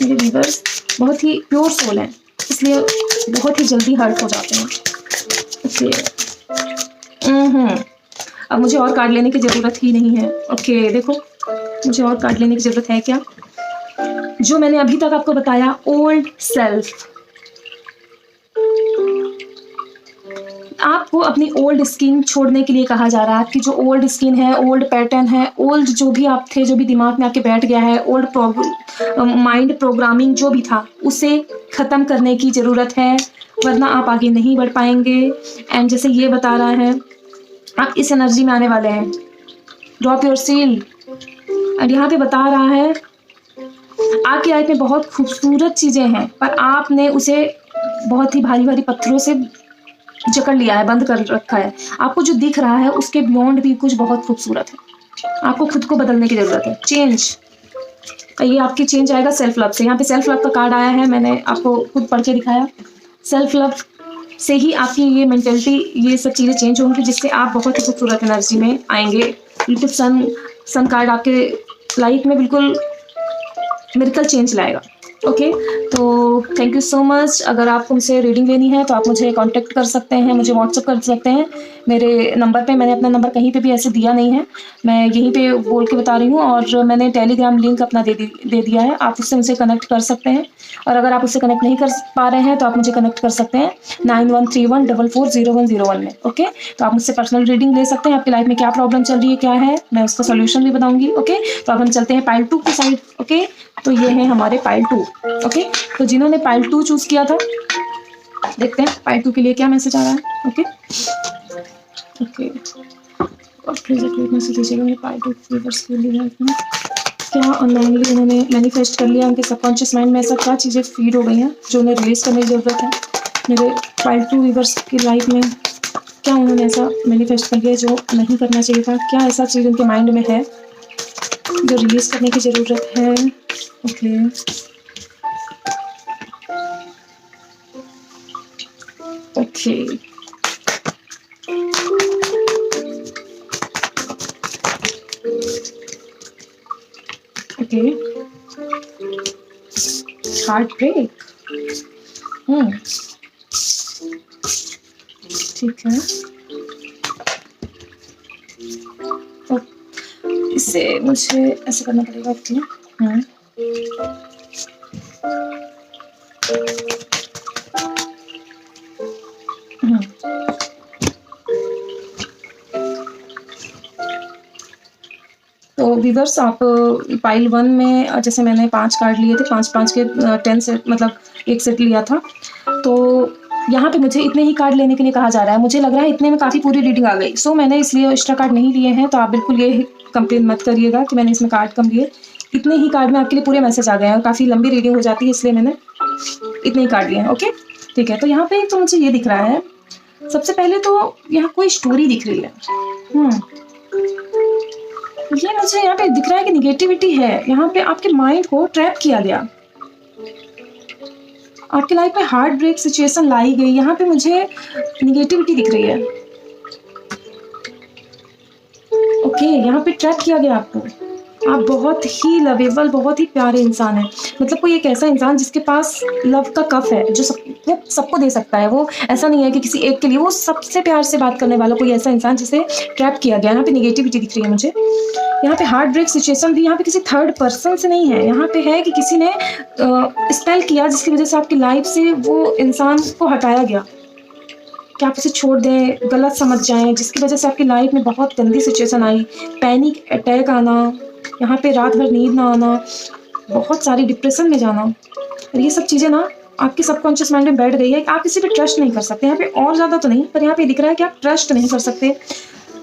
मेरे व्यूअर्स बहुत ही प्योर सोल हैं, इसलिए बहुत ही जल्दी हर्ट हो जाते हैं। इसलिए अब मुझे और कार्ड लेने की ज़रूरत ही नहीं है। ओके देखो, मुझे और कार्ड लेने की ज़रूरत है क्या? जो मैंने अभी तक आपको बताया, ओल्ड सेल्फ, आपको अपनी ओल्ड स्किन छोड़ने के लिए कहा जा रहा है। आपकी जो ओल्ड स्किन है, ओल्ड पैटर्न है, ओल्ड जो भी आप थे, जो भी दिमाग में आपके बैठ गया है, ओल्ड माइंड प्रोग्रामिंग जो भी था, उसे ख़त्म करने की ज़रूरत है, वरना आप आगे नहीं बढ़ पाएंगे। एंड जैसे ये बता रहा है, आप इस एनर्जी में आने वाले हैं। Drop your seal. एंड यहाँ पे बता रहा है, आपकी लाइफ में बहुत खूबसूरत चीज़ें हैं, पर आपने उसे बहुत ही भारी भारी पत्थरों से जकड़ लिया है, बंद कर रखा है। आपको जो दिख रहा है उसके बियॉन्ड भी कुछ बहुत खूबसूरत है। आपको खुद को बदलने की ज़रूरत है। चेंज, ये आपकी चेंज आएगा सेल्फ लव से। यहाँ पे सेल्फ लव का कार्ड आया है, मैंने आपको खुद पढ़ के दिखाया। सेल्फ लव से ही आपकी ये मेंटेलिटी, ये सब चीज़ें चेंज होंगी, जिससे आप बहुत ही खूबसूरत एनर्जी में आएंगे। बिल्कुल सन कार्ड आपके लाइफ में बिल्कुल मिरेकल चेंज लाएगा। ओके, तो थैंक यू सो मच। अगर आपको मुझसे रीडिंग लेनी है तो आप मुझे कांटेक्ट कर सकते हैं, मुझे व्हाट्सअप कर सकते हैं मेरे नंबर पे। मैंने अपना नंबर कहीं पे भी ऐसे दिया नहीं है, मैं यहीं पे बोल के बता रही हूँ। और मैंने टेलीग्राम लिंक अपना दे दिया है, आप उससे मुझे कनेक्ट कर सकते हैं। और अगर आप उससे कनेक्ट नहीं कर पा रहे हैं तो आप मुझे कनेक्ट कर सकते हैं 9131440101 में। ओके, तो आप मुझसे पर्सनल रीडिंग ले सकते हैं। आपकी लाइफ में क्या प्रॉब्लम चल रही है, क्या है, मैं उसका सोल्यूशन भी बताऊँगी। ओके, तो अब हम चलते हैं पाइल 2 की साइड। ओके, तो ये है हमारे पाइल 2। ओके, तो जिन्होंने पाइल 2 चूज़ किया था, देखते हैं पाइल 2 के लिए क्या मैसेज आ रहा है। ओके ओके, और प्लीज एक मैसेज दीजिएगा मेरे पाइल 2 व्यूअर्स के लिए। क्या अनलाइनली उन्होंने मैनिफेस्ट कर लिया, उनके सबकॉन्शियस माइंड में ऐसा क्या चीज़ें फीड हो गई हैं जो उन्हें रिलीज करने की ज़रूरत है। मेरे पाइल 2 व्यूअर्स की लाइफ में क्या उन्होंने ऐसा मैनिफेस्ट कर लिया जो नहीं करना चाहिए था? क्या ऐसा चीज़ उनके माइंड में है जो रिलीज करने की ज़रूरत है? Okay, okay, okay, heartbreak. ठीक है, तो इससे मुझे ऐसे करना पड़ेगा। ओके, तो व्यूअर्स, आप पाइल 1 में जैसे मैंने 5 कार्ड लिए थे, 5-5 के 10 सेट, मतलब एक सेट लिया था। तो यहाँ पे मुझे इतने ही कार्ड लेने के लिए कहा जा रहा है। मुझे लग रहा है इतने में काफ़ी पूरी रीडिंग आ गई, सो मैंने इसलिए एक्स्ट्रा कार्ड नहीं लिए हैं। तो आप बिल्कुल ये कंप्लेन मत करिएगा कि मैंने इसमें कार्ड कम लिए। इतने ही कार्ड में आपके लिए पूरे मैसेज आ गए हैं, और काफ़ी लंबी रीडिंग हो जाती है, इसलिए मैंने इतने ही कार्ड लिए हैं। ओके, ठीक है, तो यहाँ पे तो मुझे ये दिख रहा है, सबसे पहले तो यहाँ कोई स्टोरी दिख रही है। ये मुझे यहाँ पे दिख रहा है कि निगेटिविटी है। यहाँ पे आपके माइंड को ट्रैप किया गया, आपकी लाइफ में हार्ट ब्रेक सिचुएशन लाई गई। यहाँ पे मुझे निगेटिविटी दिख रही है। ओके, यहाँ पे ट्रैप किया गया आपको। आप बहुत ही लवेबल, बहुत ही प्यारे इंसान हैं। मतलब कोई एक ऐसा इंसान जिसके पास लव का कप है, जो वो सबको दे सकता है। वो ऐसा नहीं है कि किसी एक के लिए, वो सबसे प्यार से बात करने वाला कोई ऐसा इंसान जिसे ट्रैप किया गया। यहाँ पे निगेटिविटी दिख रही है मुझे। यहाँ पे हार्ट ब्रेक सिचुएशन भी यहाँ पे किसी थर्ड पर्सन से नहीं है। यहाँ पे है कि किसी ने स्पेल किया, जिसकी वजह से आपकी लाइफ से वो इंसान को हटाया गया, कि आप उसे छोड़ दें, गलत समझ जाएं, जिसकी वजह से आपकी लाइफ में बहुत गंदी सिचुएशन आई। पैनिक अटैक आना, यहाँ पे रात भर नींद ना आना, बहुत सारी डिप्रेशन में जाना, और ये सब चीज़ें ना आपके सबकॉन्शियस माइंड में बैठ गई है। आप किसी पे ट्रस्ट नहीं कर सकते। यहाँ पे और ज़्यादा तो नहीं, पर यहाँ पे दिख रहा है कि आप ट्रस्ट नहीं कर सकते,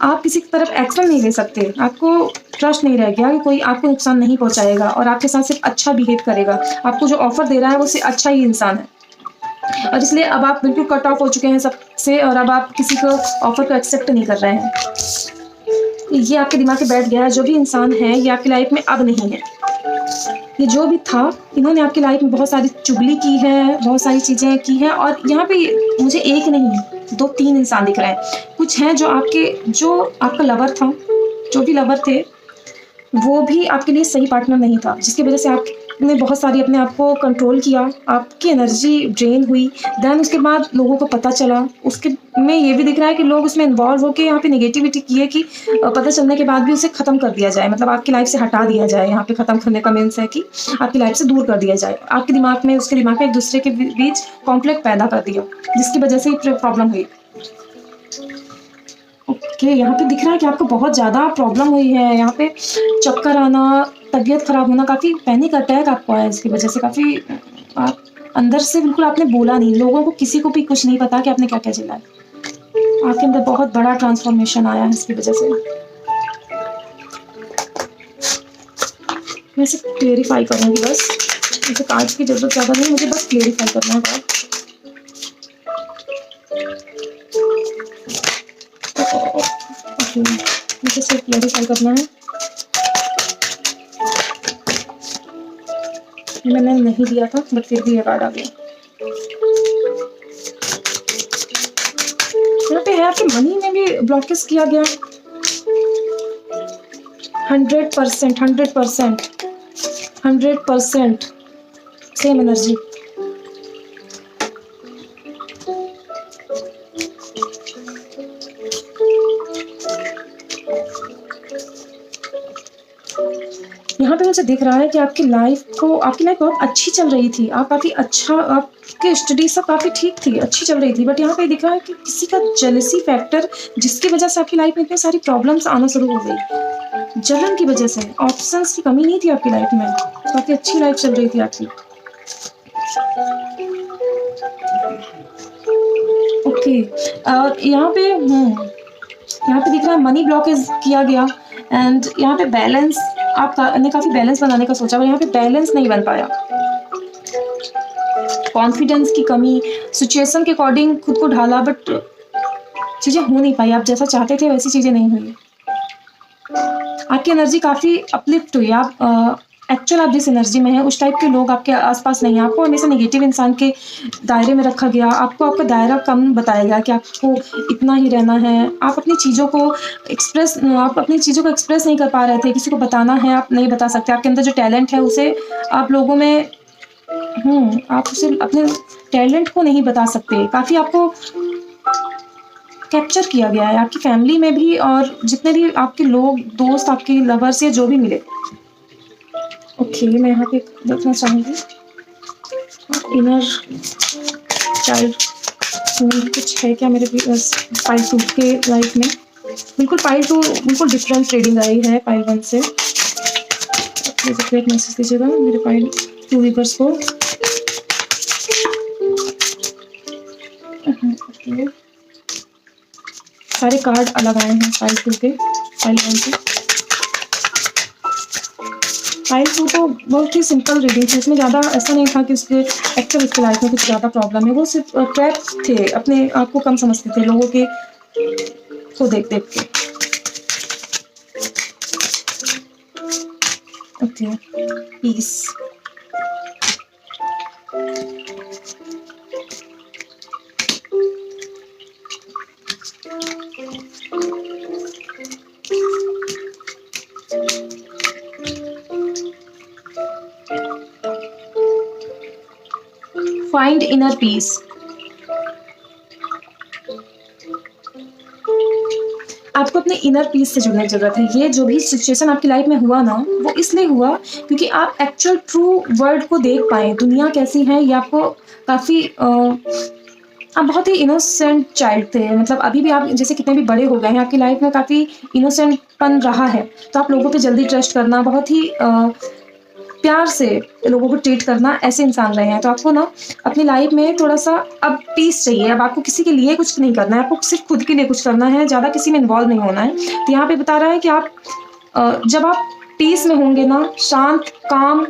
आप किसी की तरफ एक्शन नहीं ले सकते। आपको ट्रस्ट नहीं रह गया कि कोई आपको नुकसान नहीं पहुँचाएगा और आपके साथ सिर्फ अच्छा बिहेव करेगा। आपको जो ऑफर दे रहा है वो सिर्फ अच्छा ही इंसान है, और इसलिए अब आप बिल्कुल कट ऑफ हो चुके हैं सबसे, और अब आप किसी को ऑफर को एक्सेप्ट नहीं कर रहे हैं। ये आपके दिमाग में बैठ गया है, जो भी इंसान है ये आपकी लाइफ में अब नहीं है। ये जो भी था, इन्होंने आपकी लाइफ में बहुत सारी चुगली की है, बहुत सारी चीज़ें की हैं। और यहाँ पे मुझे एक नहीं 2-3 इंसान दिख रहे हैं। कुछ हैं जो आपका लवर था, जो भी लवर थे वो भी आपके लिए सही पार्टनर नहीं था, जिसकी वजह से आपने बहुत सारी अपने आप को कंट्रोल किया, आपकी एनर्जी ड्रेन हुई। देन उसके बाद लोगों को पता चला, उसके में ये भी दिख रहा है कि लोग उसमें इन्वॉल्व होकर यहाँ पे नेगेटिविटी की है कि पता चलने के बाद भी उसे ख़त्म कर दिया जाए, मतलब आपकी लाइफ से हटा दिया जाए। यहाँ पे ख़त्म करने का मीन्स है कि आपकी लाइफ से दूर कर दिया जाए, आपके दिमाग में उसके दिमाग में एक दूसरे के बीच कॉन्फ्लिक्ट पैदा कर दिया, जिसकी वजह से ये प्रॉब्लम हुई। ओके, यहाँ पे दिख रहा है कि आपको बहुत ज़्यादा प्रॉब्लम हुई है। यहाँ पे चक्कर आना, तबीयत खराब होना, काफ़ी पैनिक अटैक आपको आया इसकी वजह से। काफ़ी आप अंदर से बिल्कुल आपने बोला नहीं, लोगों को किसी को भी कुछ नहीं पता कि आपने क्या क्या झेला है। आपके अंदर बहुत बड़ा ट्रांसफॉर्मेशन आया है इसकी वजह से। मैं इसे क्लेरिफाई करूँगी बस, मुझे कार्ड्स की ज़रूरत ज़्यादा नहीं, मुझे बस क्लेरिफाई करना है कार्ड। मुझे सिर्फ क्लेरिफाई करना है। मैंने नहीं दिया था बट फिर भी ये कार्ड आ गया। यहाँ पे है आपके मनी में भी ब्लॉकेज किया गया 100%, 100%, 100% सेम एनर्जी। यहाँ पे मुझे दिख रहा है कि आपकी लाइफ बहुत अच्छी चल रही थी, आप काफ़ी अच्छा, आपके स्टडी सब काफ़ी ठीक थी, अच्छी चल रही थी, बट यहाँ पे दिख रहा है कि किसी का जेलसी फैक्टर, जिसकी वजह से आपकी लाइफ में इतनी सारी प्रॉब्लम्स आना शुरू हो गई। जलन की वजह से। ऑप्शंस की कमी नहीं थी आपकी लाइफ में, काफ़ी अच्छी लाइफ चल रही थी आपकी। ओके, यहाँ पे दिख रहा है मनी ब्लॉकेज किया गया, एंड यहाँ पे बैलेंस, आपने काफ़ी बैलेंस बनाने का सोचा, पर यहाँ पे बैलेंस नहीं बन पाया। कॉन्फिडेंस की कमी, सिचुएशन के अकॉर्डिंग खुद को ढाला, बट चीज़ें हो नहीं पाई, आप जैसा चाहते थे वैसी चीज़ें नहीं हुई। आपकी एनर्जी काफ़ी अपलिफ्ट हुई। आप जिस एनर्जी में है उस टाइप के लोग आपके आसपास नहीं हैं। आपको हमेशा नेगेटिव इंसान के दायरे में रखा गया, आपको आपका दायरा कम बताया गया कि आपको इतना ही रहना है। आप अपनी चीज़ों को एक्सप्रेस नहीं कर पा रहे थे, किसी को बताना है आप नहीं बता सकते। आपके अंदर जो टैलेंट है उसे आप लोगों में आप उसे अपने टैलेंट को नहीं बता सकते। काफ़ी आपको कैप्चर किया गया है आपकी फैमिली में भी, और जितने भी आपके लोग, दोस्त, आपके लवर्स या जो भी मिले। ओके, मैं यहाँ पे देखना चाहूँगी इनर चाइल्ड कुछ है क्या मेरे पाइल 2 के लाइफ में। बिल्कुल पाइल 2 बिल्कुल डिफरेंट रीडिंग आई है पाइल 1 से। प्लीज एक मैसेज दीजिएगा मेरे पाइल 2 वीवर्स को। ओके, सारे कार्ड अलग आए हैं पाइल 2 के, पाइल 1 से। पाइल 2 तो बहुत ही सिंपल रीडिंग थी, इसमें ज़्यादा ऐसा नहीं था कि उसके एक्चुअल उसके लाइफ में कुछ ज़्यादा प्रॉब्लम है। वो सिर्फ ट्रैप थे, अपने आप को कम समझते थे लोगों के को देख देख के। Okay, peace. Find inner peace. आपको अपने इनर पीस से जुड़ने की जरूरत है। ये जो भी सिचुएशन आपकी लाइफ में हुआ ना, वो इसलिए हुआ क्योंकि आप एक्चुअल ट्रू वर्ल्ड को देख पाए, दुनिया कैसी है। ये आपको काफ़ी आप बहुत ही इनोसेंट चाइल्ड थे, मतलब अभी भी आप जैसे कितने भी बड़े हो गए हैं, आपकी लाइफ में काफ़ी इनोसेंटपन रहा है। तो आप लोगों पे जल्दी ट्रस्ट करना, बहुत ही प्यार से लोगों को ट्रीट करना, ऐसे इंसान रहे हैं। तो आपको ना अपनी लाइफ में थोड़ा सा अब पीस चाहिए। अब आपको किसी के लिए कुछ नहीं करना है, आपको सिर्फ खुद के लिए कुछ करना है, ज़्यादा किसी में इन्वॉल्व नहीं होना है। तो यहाँ पे बता रहा है कि आप जब आप पीस में होंगे ना, शांत काम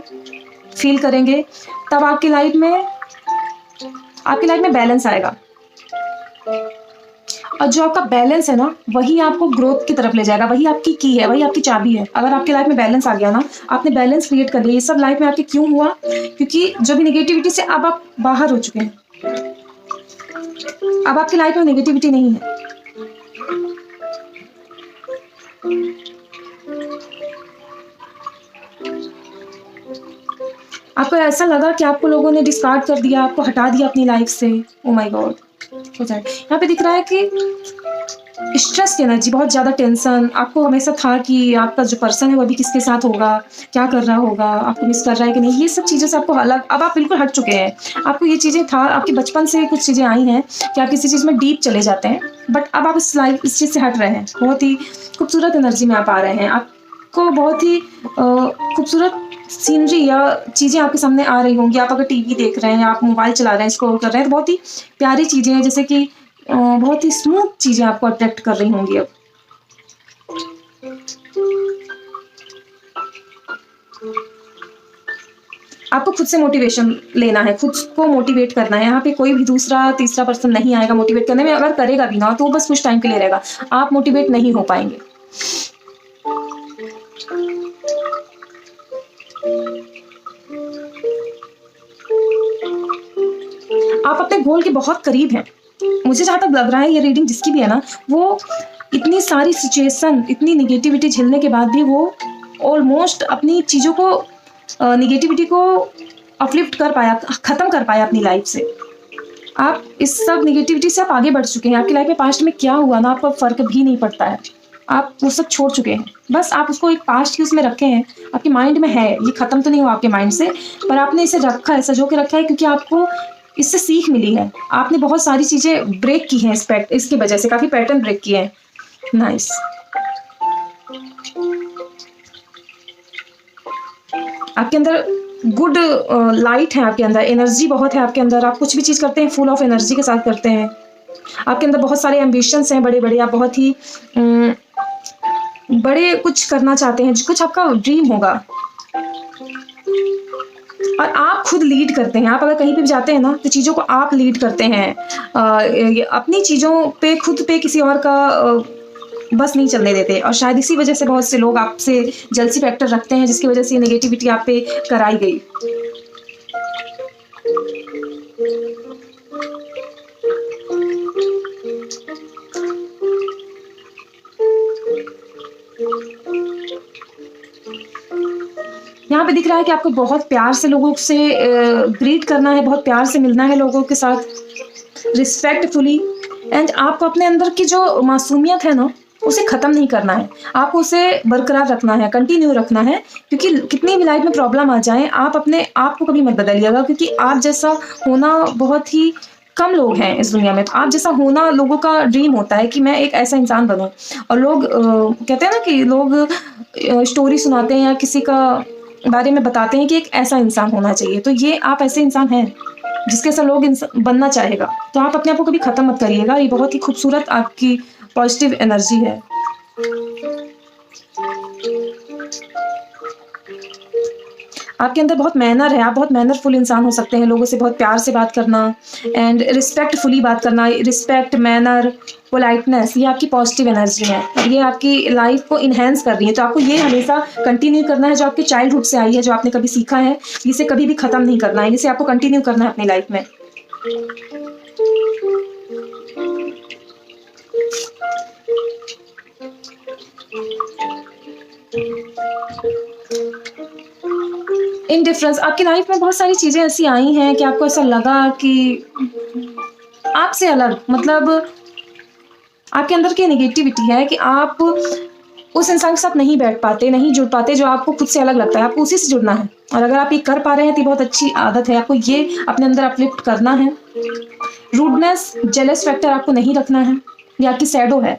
फील करेंगे, तब आपकी लाइफ में बैलेंस आएगा। और जो आपका बैलेंस है ना, वही आपको ग्रोथ की तरफ ले जाएगा, वही आपकी की है, वही आपकी चाबी है। अगर आपकी लाइफ में बैलेंस आ गया ना, आपने बैलेंस क्रिएट कर लिया। ये सब लाइफ में आपके क्यों हुआ? क्योंकि जो भी नेगेटिविटी से अब आप बाहर हो चुके हैं। अब आपकी लाइफ में नेगेटिविटी नहीं है। आपको ऐसा लगा कि आपको लोगों ने डिस्कार्ड कर दिया, आपको हटा दिया अपनी लाइफ से। ओ माय गॉड, हो जाए। यहाँ पे दिख रहा है कि स्ट्रेस की एनर्जी, बहुत ज़्यादा टेंशन, आपको हमेशा था कि आपका जो पर्सन है वो अभी किसके साथ होगा, क्या कर रहा होगा, आपको मिस कर रहा है कि नहीं, ये सब चीज़ों से आपको अलग, अब आप बिल्कुल हट चुके हैं। आपको ये चीज़ें था, आपके बचपन से कुछ चीज़ें आई हैं कि आप किसी चीज़ में डीप चले जाते हैं, बट अब आप इस चीज़ से हट रहे हैं। बहुत ही खूबसूरत एनर्जी में आप आ रहे हैं। आपको बहुत ही खूबसूरत सीनरी या चीज़ें आपके सामने आ रही होंगी। आप अगर टीवी देख रहे हैं, आप मोबाइल चला रहे हैं, स्क्रॉल कर रहे हैं, तो बहुत ही प्यारी चीज़ें हैं, जैसे कि बहुत ही स्मूथ चीज़ें आपको अट्रैक्ट कर रही होंगी अब। आपको खुद से मोटिवेशन लेना है, खुद को मोटिवेट करना है। यहाँ पे कोई भी दूसरा तीसरा पर्सन नहीं आएगा मोटिवेट करने में। अगर करेगा भी ना तो बस कुछ टाइम के लिए रहेगा, आप मोटिवेट नहीं हो पाएंगे। आप अपने गोल के बहुत करीब हैं। मुझे जहाँ तक लग रहा है, ये रीडिंग जिसकी भी है ना, वो इतनी सारी सिचुएशन, इतनी नेगेटिविटी झेलने के बाद भी वो ऑलमोस्ट अपनी चीज़ों को, नेगेटिविटी को अपलिफ्ट कर पाया, ख़त्म कर पाया अपनी लाइफ से। आप इस सब नेगेटिविटी से आप आगे बढ़ चुके हैं। आपकी लाइफ में पास्ट में क्या हुआ ना, आपको फ़र्क भी नहीं पड़ता है। आप वो सब छोड़ चुके हैं। बस आप उसको एक पास्ट की उसमें रखे हैं, आपके माइंड में है, ये ख़त्म तो नहीं हुआ आपके माइंड से, पर आपने इसे रखा है, सजो के रखा है, क्योंकि आपको इससे सीख मिली है। आपने बहुत सारी चीज़ें ब्रेक की हैं इसकी वजह से, काफ़ी पैटर्न ब्रेक किए हैं। नाइस। आपके अंदर गुड लाइट है, आपके अंदर एनर्जी बहुत है, आपके अंदर आप कुछ भी चीज़ करते हैं फुल ऑफ एनर्जी के साथ करते हैं। आपके अंदर बहुत सारे एम्बिशंस हैं, बड़े बड़े, आप बहुत ही बड़े कुछ करना चाहते हैं, कुछ आपका ड्रीम होगा, और आप खुद लीड करते हैं। आप अगर कहीं पे भी जाते हैं ना, तो चीज़ों को आप लीड करते हैं। अपनी चीज़ों पे, खुद पे किसी और का बस नहीं चलने देते, और शायद इसी वजह से बहुत से लोग आपसे जेलसी फैक्टर रखते हैं, जिसकी वजह से ये नेगेटिविटी आप पे कराई गई। यहाँ पे दिख रहा है कि आपको बहुत प्यार से लोगों से ग्रीट करना है, बहुत प्यार से मिलना है लोगों के साथ, रिस्पेक्टफुली। एंड आपको अपने अंदर की जो मासूमियत है ना, उसे ख़त्म नहीं करना है, आपको उसे बरकरार रखना है, कंटिन्यू रखना है। क्योंकि कितनी भी लाइफ में प्रॉब्लम आ जाए, आप अपने आप को कभी मत बदलिएगा, क्योंकि आप जैसा होना बहुत ही कम लोग हैं इस दुनिया में। तो आप जैसा होना, लोगों का ड्रीम होता है कि मैं एक ऐसा इंसान बनूं। और लोग कहते हैं ना कि लोग स्टोरी सुनाते हैं या किसी का बारे में बताते हैं कि एक ऐसा इंसान होना चाहिए, तो ये आप ऐसे इंसान हैं जिसके साथ लोग बनना चाहेगा। तो आप अपने आप को कभी ख़त्म मत करिएगा। ये बहुत ही खूबसूरत आपकी पॉजिटिव एनर्जी है। आपके अंदर बहुत मैनर है, आप बहुत मैनरफुल इंसान हो सकते हैं। लोगों से बहुत प्यार से बात करना एंड रिस्पेक्टफुली बात करना, रिस्पेक्ट, मैनर, पोलाइटनेस, ये आपकी पॉजिटिव एनर्जी है और ये आपकी लाइफ को इन्हेंस कर रही है। तो आपको ये हमेशा कंटिन्यू करना है, जो आपके चाइल्डहुड से आई है, जो आपने कभी सीखा है, इसे कभी भी ख़त्म नहीं करना है, इसे आपको कंटिन्यू करना है अपनी लाइफ में। इंडिफरेंस, आपकी लाइफ में बहुत सारी चीज़ें ऐसी आई हैं कि आपको ऐसा लगा कि आपसे अलग, मतलब आपके अंदर की नेगेटिविटी है कि आप उस इंसान के साथ नहीं बैठ पाते, नहीं जुड़ पाते, जो आपको खुद से अलग लगता है। आपको उसी से जुड़ना है, और अगर आप ये कर पा रहे हैं तो बहुत अच्छी आदत है। आपको ये अपने अंदर अपलिफ्ट करना है। रूडनेस, जेलस फैक्टर आपको नहीं रखना है, ये आपकी शैडो है।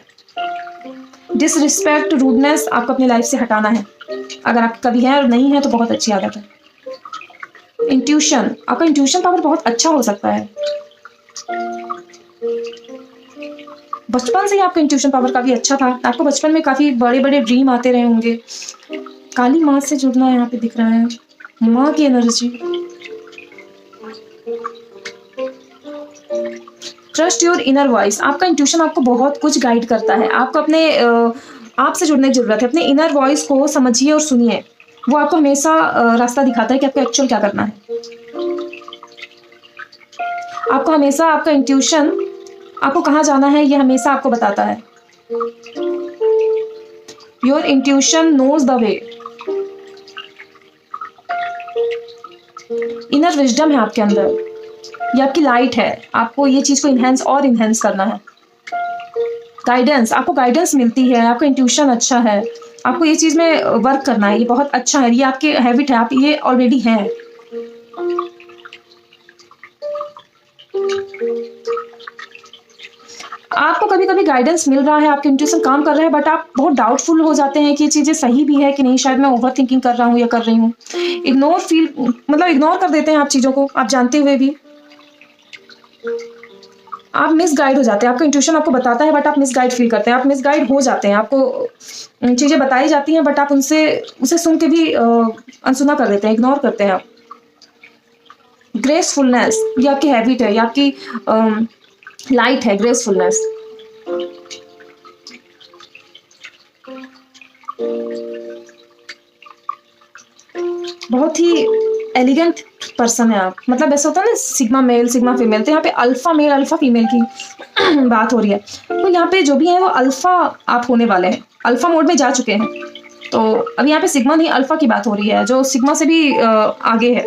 डिसरिस्पेक्ट, रूडनेस आपको अपनी लाइफ से हटाना है। अगर आप कभी है और नहीं है तो बहुत अच्छी आदत है। इंट्यूशन, आपका इंट्यूशन पावर बहुत अच्छा हो सकता है। बचपन से ही आपका इंट्यूशन पावर काफी अच्छा था। आपको बचपन में काफी बड़े बड़े ड्रीम आते रहे होंगे। काली माँ से जुड़ना यहाँ पे दिख रहा है, माँ की energy. Trust your inner voice, आपका इंट्यूशन आपको बहुत कुछ गाइड करता है। आपको अपने आप से जुड़ने की जरूरत है। अपने इनर वॉइस को समझिए और सुनिए, वो आपको हमेशा रास्ता दिखाता है कि आपको एक्चुअल क्या करना है। आपको हमेशा आपका इंट्यूशन आपको कहाँ जाना है ये हमेशा आपको बताता है। Your intuition knows the way. Inner wisdom है आपके अंदर। ये आपकी लाइट है, आपको ये चीज़ को इन्हेंस करना है। गाइडेंस, आपको गाइडेंस मिलती है, आपका इंट्यूशन अच्छा है, आपको ये चीज़ में वर्क करना है, ये बहुत अच्छा है, ये आपके हैबिट है, आप ये ऑलरेडी हैं। आपको कभी कभी गाइडेंस मिल रहा है, आपके इंट्यूशन काम कर रहा है, बट आप बहुत डाउटफुल हो जाते हैं कि ये चीज़ें सही भी है कि नहीं, शायद मैं ओवर थिंकिंग कर रहा हूँ या कर रही हूँ। इग्नोर कर देते हैं आप चीज़ों को, आप जानते हुए भी आप मिसगाइड हो जाते हैं। आपका इंट्यूशन आपको बताता है बट आप मिसगाइड फील करते हैं, आप मिसगाइड हो जाते हैं। आपको चीज़ें बताई जाती हैं बट आप उसे सुन के भी अनसुना कर देते हैं, इग्नोर करते हैं आप। ग्रेसफुलनेस, ये आपकी हैबिट है, ये आपकी लाइट है, ग्रेसफुलनेस। बहुत ही एलिगेंट पर्सन है आप, मतलब ऐसा होता है ना सिग्मा मेल सिग्मा फीमेल, तो यहाँ पे अल्फा मेल अल्फा फीमेल की बात हो रही है। तो यहाँ पे जो भी है वो अल्फा आप होने वाले हैं, अल्फा मोड में जा चुके हैं। तो अब यहाँ पे सिग्मा नहीं अल्फा की बात हो रही है, जो सिग्मा से भी आगे है।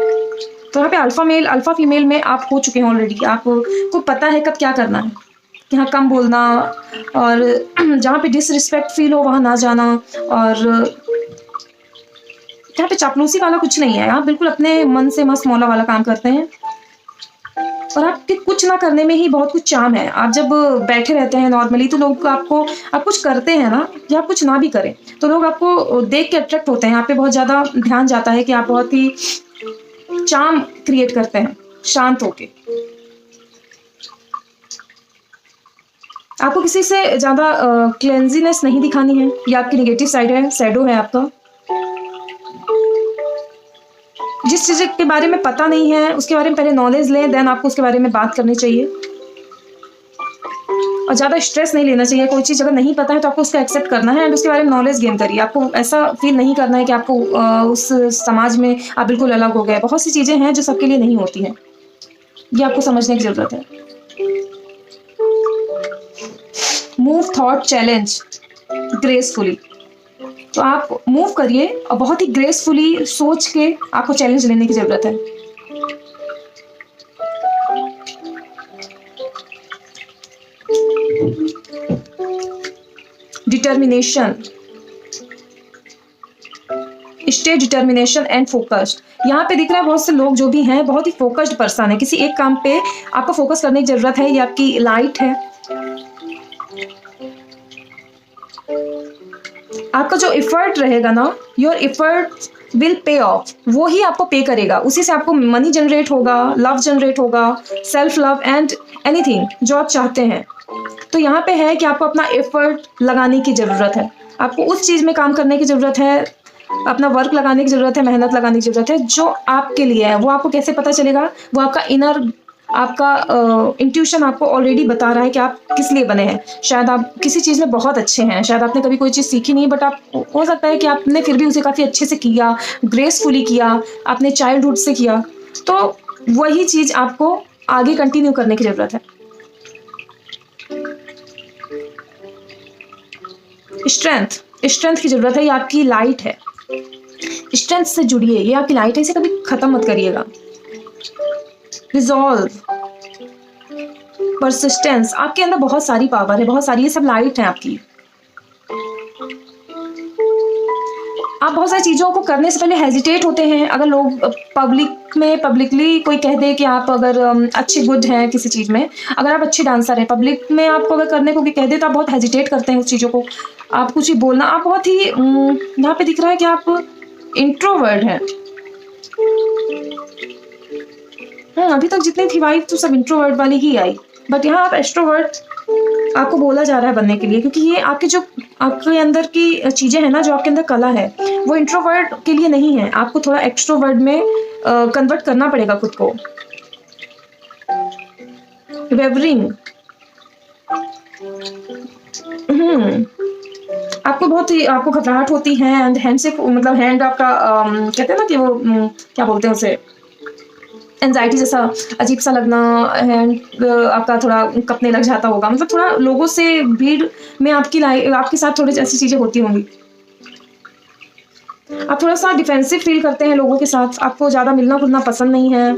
तो यहाँ पे अल्फा मेल अल्फा फीमेल में आप हो चुके हैं ऑलरेडी। आपको पता है कब क्या करना है, यहाँ कम बोलना, और जहाँ पे डिसरिस्पेक्ट फील हो वहाँ ना जाना, और यहाँ पे चापलूसी वाला कुछ नहीं है। आप बिल्कुल अपने मन से मस्त मौला वाला काम करते हैं, और आपके कुछ ना करने में ही बहुत कुछ चार्म है। आप जब बैठे रहते हैं नॉर्मली तो लोग आप कुछ करते हैं ना, या आप कुछ ना भी करें तो लोग आपको देख के अट्रैक्ट होते हैं। यहाँ पे बहुत ज़्यादा ध्यान जाता है कि आप बहुत ही चार्म क्रिएट करते हैं शांत होके। आपको किसी से ज़्यादा क्लेंजीनेस नहीं दिखानी है, ये आपकी नेगेटिव साइड है, शैडो है आपका। जिस चीज़ के बारे में पता नहीं है उसके बारे में पहले नॉलेज लें, देन आपको उसके बारे में बात करनी चाहिए। और ज़्यादा स्ट्रेस नहीं लेना चाहिए। कोई चीज़ अगर नहीं पता है तो आपको उसका एक्सेप्ट करना है एंड उसके बारे में नॉलेज गेन करिए। आपको ऐसा फील नहीं करना है कि आपको उस समाज में आप बिल्कुल अलग हो गए। बहुत सी चीज़ें हैं जो सबके लिए नहीं होती हैं, ये आपको समझने की ज़रूरत है। मूव थॉट चैलेंज ग्रेसफुली, तो आप मूव करिए और बहुत ही ग्रेसफुली सोच के आपको चैलेंज लेने की ज़रूरत है। Determination, stay determination and focused. यहाँ पे दिख रहा है बहुत से लोग जो भी हैं बहुत ही फोकस्ड पर्सन है। किसी एक काम पे आपको फोकस करने की ज़रूरत है, ये आपकी लाइट है। आपका जो एफर्ट रहेगा ना, your effort will pay of, वो ही आपको पे करेगा। उसी से आपको मनी जनरेट होगा, लव जनरेट होगा, सेल्फ लव एंड एनीथिंग जो आप चाहते हैं। तो यहाँ पे है कि आपको अपना एफर्ट लगाने की ज़रूरत है, आपको उस चीज़ में काम करने की ज़रूरत है, अपना वर्क लगाने की ज़रूरत है, मेहनत लगाने की ज़रूरत है जो आपके लिए है। वो आपको कैसे पता चलेगा? वो आपका इनर, आपका इंट्यूशन आपको ऑलरेडी बता रहा है कि आप किस लिए बने हैं। शायद आप किसी चीज़ में बहुत अच्छे हैं, शायद आपने कभी कोई चीज़ सीखी नहीं, बट आप हो सकता है कि आपने फिर भी उसे काफ़ी अच्छे से किया, ग्रेसफुली किया, आपने चाइल्डहुड से किया। तो वही चीज़ आपको आगे कंटिन्यू करने की ज़रूरत है। स्ट्रेंथ की ज़रूरत है, ये आपकी लाइट है। स्ट्रेंथ से जुड़िए, ये आपकी लाइट है, इसे कभी ख़त्म मत करिएगा। रिजॉल्व, परसिस्टेंस, आपके अंदर बहुत सारी पावर है, बहुत सारी, ये सब लाइट है आपकी। आप बहुत सारी चीज़ों को करने से पहले हेजिटेट होते हैं। अगर लोग पब्लिकली कोई कह दे कि आप अगर अच्छे गुड हैं किसी चीज़ में, अगर आप अच्छे डांसर हैं, पब्लिक में आपको अगर करने को भी कह दे तो आप बहुत हेजिटेट करते हैं उस चीज़ों को, आप कुछ ही बोलना। आप बहुत ही यहाँ पे दिख रहा है कि आप इंट्रोवर्ट हैं। अभी तक जितनी थी वाइफ तो सब इंट्रोवर्ट वाली ही आई, बट यहाँ आप एक्सट्रोवर्ट आपको बोला जा रहा है बनने के लिए, क्योंकि ये आपके जो आपके अंदर की चीज़ें हैं ना, जो आपके अंदर कला है, वो इंट्रोवर्ट के लिए नहीं है। आपको थोड़ा एक्सट्रोवर्ट में कन्वर्ट करना पड़ेगा खुद को। वेवरिंग, आपको घबराहट होती है एंड हैंड से, मतलब हैंड आपका कहते हैं ना कि वो क्या बोलते हैं उसे, एंजाइटी जैसा अजीब सा लगना, हैंड आपका थोड़ा कपने लग जाता होगा, मतलब थोड़ा लोगों से भीड़ में आपके साथ थोड़ी ऐसी चीज़ें होती होंगी। आप थोड़ा सा डिफेंसिव फील करते हैं लोगों के साथ, आपको ज़्यादा मिलना जुलना पसंद नहीं है,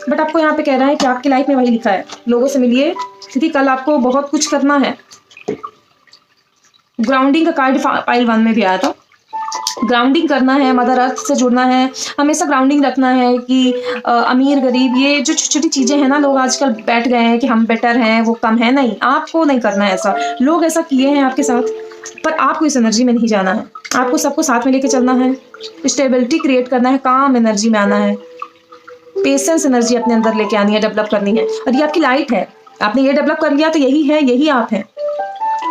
बट आपको यहाँ पे कह रहा है कि आपकी लाइफ में वही लिखा है, लोगों से मिलिए क्योंकि कल आपको बहुत कुछ करना है। ग्राउंडिंग का कार्ड पाइल 1 में भी आया था। ग्राउंडिंग करना है, मदर अर्थ से जुड़ना है, हमेशा ग्राउंडिंग रखना है कि अमीर गरीब ये जो छोटी छोटी चीज़ें हैं ना, लोग आजकल बैठ गए हैं कि हम बेटर हैं वो कम है। नहीं, आपको नहीं करना है ऐसा। लोग ऐसा किए हैं आपके साथ, पर आपको इस एनर्जी में नहीं जाना है। आपको सबको साथ में लेके चलना है, स्टेबिलिटी क्रिएट करना है, काम एनर्जी में आना है, पेशेंस एनर्जी अपने अंदर लेके आनी है, डेवलप करनी है। और ये आपकी लाइफ है, आपने ये डेवलप कर लिया तो यही है, यही आप हैं।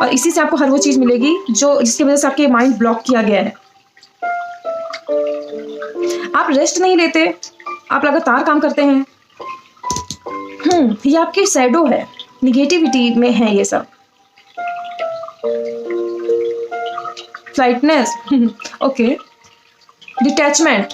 और इसी से आपको हर वो चीज़ मिलेगी जो जिसकी वजह से आपके माइंड ब्लॉक किया गया है। आप रेस्ट नहीं लेते, आप लगातार काम करते हैं। ये आपकी शैडो है, निगेटिविटी में है ये सब। फ्लाइटनेस, ओके। डिटैचमेंट,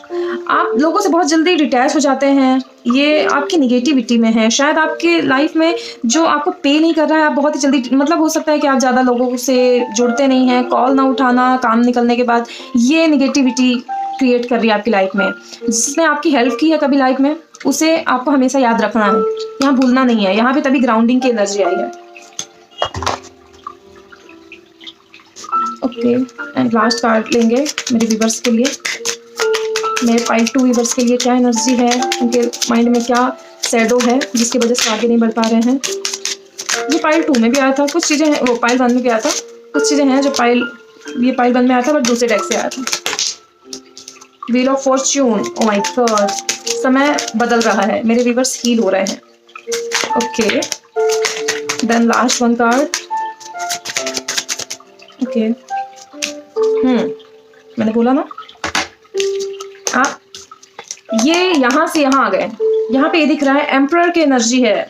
आप लोगों से बहुत जल्दी डिटैच हो जाते हैं, ये आपकी निगेटिविटी में है। शायद आपके लाइफ में जो आपको पे नहीं कर रहा है, आप बहुत ही जल्दी, मतलब हो सकता है कि आप ज़्यादा लोगों से जुड़ते नहीं हैं, कॉल ना उठाना काम निकलने के बाद, ये निगेटिविटी क्रिएट कर रही है आपकी लाइफ में। जिसने आपकी हेल्प की है कभी लाइफ में, उसे आपको हमेशा याद रखना है, यहाँ भूलना नहीं है। यहाँ पे तभी ग्राउंडिंग की एनर्जी आई है। ओके, एंड लास्ट कार्ड लेंगे मेरे व्यूअर्स के लिए। मेरे पाइल 2 व्यूअर्स के लिए क्या एनर्जी है, उनके माइंड में क्या शैडो है जिसकी वजह से आगे नहीं बढ़ पा रहे हैं। ये पाइल 2 में भी आया था, कुछ चीज़ें हैं, वो पाइल 1 में भी आया था, कुछ चीज़ें हैं जो ये पाइल 1 में आया था बट दूसरे डेक से आया था। Wheel of Fortune, oh my God, समय बदल रहा है, मेरे व्यूअर्स हील हो रहे हैं। Okay, then last 1 card. Okay, मैंने बोला ना, आप ये यहाँ से यहाँ आ गए। यहाँ पे ये दिख रहा है एम्परर की एनर्जी है।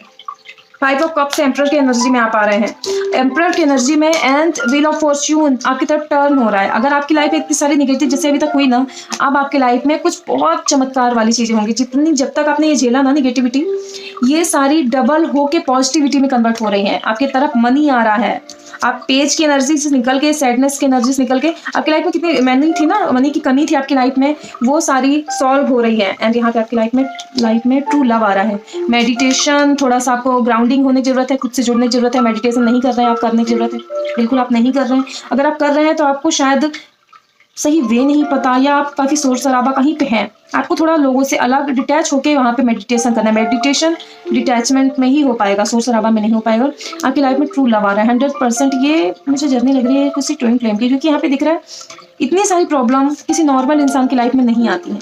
5 ऑफ कप से एम्परर की एनर्जी में आप आ रहे हैं, एम्परर की एनर्जी में, एंड व्हील ऑफ फॉर्च्यून आपकी तरफ टर्न हो रहा है। अगर आपकी लाइफ में इतनी सारी निगेटिव जैसे अभी तक हुई ना, अब आपकी लाइफ में कुछ बहुत चमत्कार वाली चीज़ें होंगी। जितनी जब तक आपने ये झेला ना निगेटिविटी, ये सारी डबल होके पॉजिटिविटी में कन्वर्ट हो रही हैं। आपकी तरफ मनी आ रहा है, आप पेज की एनर्जी से निकल के, सैडनेस की एनर्जी से निकल के, आपकी लाइफ में कितनी मनी थी ना, मनी की कमी थी आपकी लाइफ में, वो सारी सॉल्व हो रही है। एंड यहाँ पे आपकी लाइफ में ट्रू लव आ रहा है। मेडिटेशन, थोड़ा सा आपको ग्राउंडिंग होने की जरूरत है, खुद से जुड़ने की जरूरत है। मेडिटेशन नहीं कर रहे हैं आप, करने की जरूरत है, बिल्कुल आप नहीं कर रहे हैं। अगर आप कर रहे हैं तो आपको शायद सही वे नहीं पता, या आप काफ़ी शोर शराबा कहीं पे हैं। आपको थोड़ा लोगों से अलग डिटैच होके वहाँ पे मेडिटेशन करना है। मेडिटेशन डिटैचमेंट में ही हो पाएगा, शोर शराबा में नहीं हो पाएगा। आपकी लाइफ में ट्रू लव आ रहा है 100%। ये मुझे जर्नी लग रही है किसी ट्विन फ्लेम की, क्योंकि यहाँ पे दिख रहा है इतनी सारी प्रॉब्लम किसी नॉर्मल इंसान की लाइफ में नहीं आती हैं।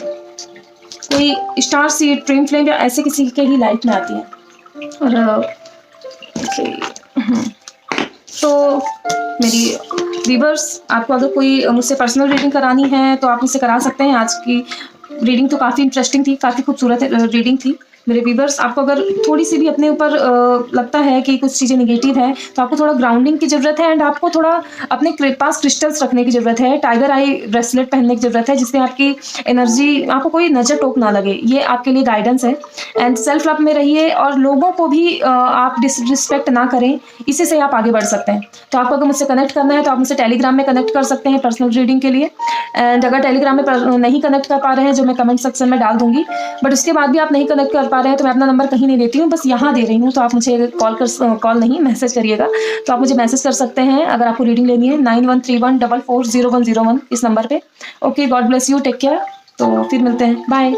कोई स्टार सीड, ट्विन फ्लेम या ऐसे किसी के ही लाइफ में आती है। और तो मेरी व्यूअर्स, आपको अगर कोई मुझसे पर्सनल रीडिंग करानी है तो आप मुझसे करा सकते हैं। आज की रीडिंग तो काफ़ी इंटरेस्टिंग थी, काफ़ी खूबसूरत रीडिंग थी। मेरे व्यूअर्स, आपको अगर थोड़ी सी भी अपने ऊपर लगता है कि कुछ चीज़ें निगेटिव है, तो आपको थोड़ा ग्राउंडिंग की ज़रूरत है। एंड आपको थोड़ा अपने पास क्रिस्टल्स रखने की ज़रूरत है, टाइगर आई ब्रेसलेट पहनने की ज़रूरत है, जिससे आपकी एनर्जी, आपको कोई नज़र टोक ना लगे। ये आपके लिए गाइडेंस है। एंड सेल्फ लव में रहिए और लोगों को भी आप डिसरिस्पेक्ट ना करें, इसी से आप आगे बढ़ सकते हैं। तो आपको अगर मुझसे कनेक्ट करना है तो आप मुझसे टेलीग्राम में कनेक्ट कर सकते हैं पर्सनल रीडिंग के लिए। एंड अगर टेलीग्राम में नहीं कनेक्ट कर पा रहे हैं, जो मैं कमेंट सेक्शन में डाल दूंगी, बट उसके बाद भी आप नहीं कनेक्ट कर पा रहे हैं, तो मैं अपना नंबर कहीं नहीं देती हूँ, बस यहाँ दे रही हूँ। तो आप मुझे कॉल नहीं, मैसेज करिएगा। तो आप मुझे मैसेज कर सकते हैं अगर आपको रीडिंग लेनी है 9131440101 इस नंबर पे। Okay, God bless you, take care. तो फिर मिलते हैं, बाय।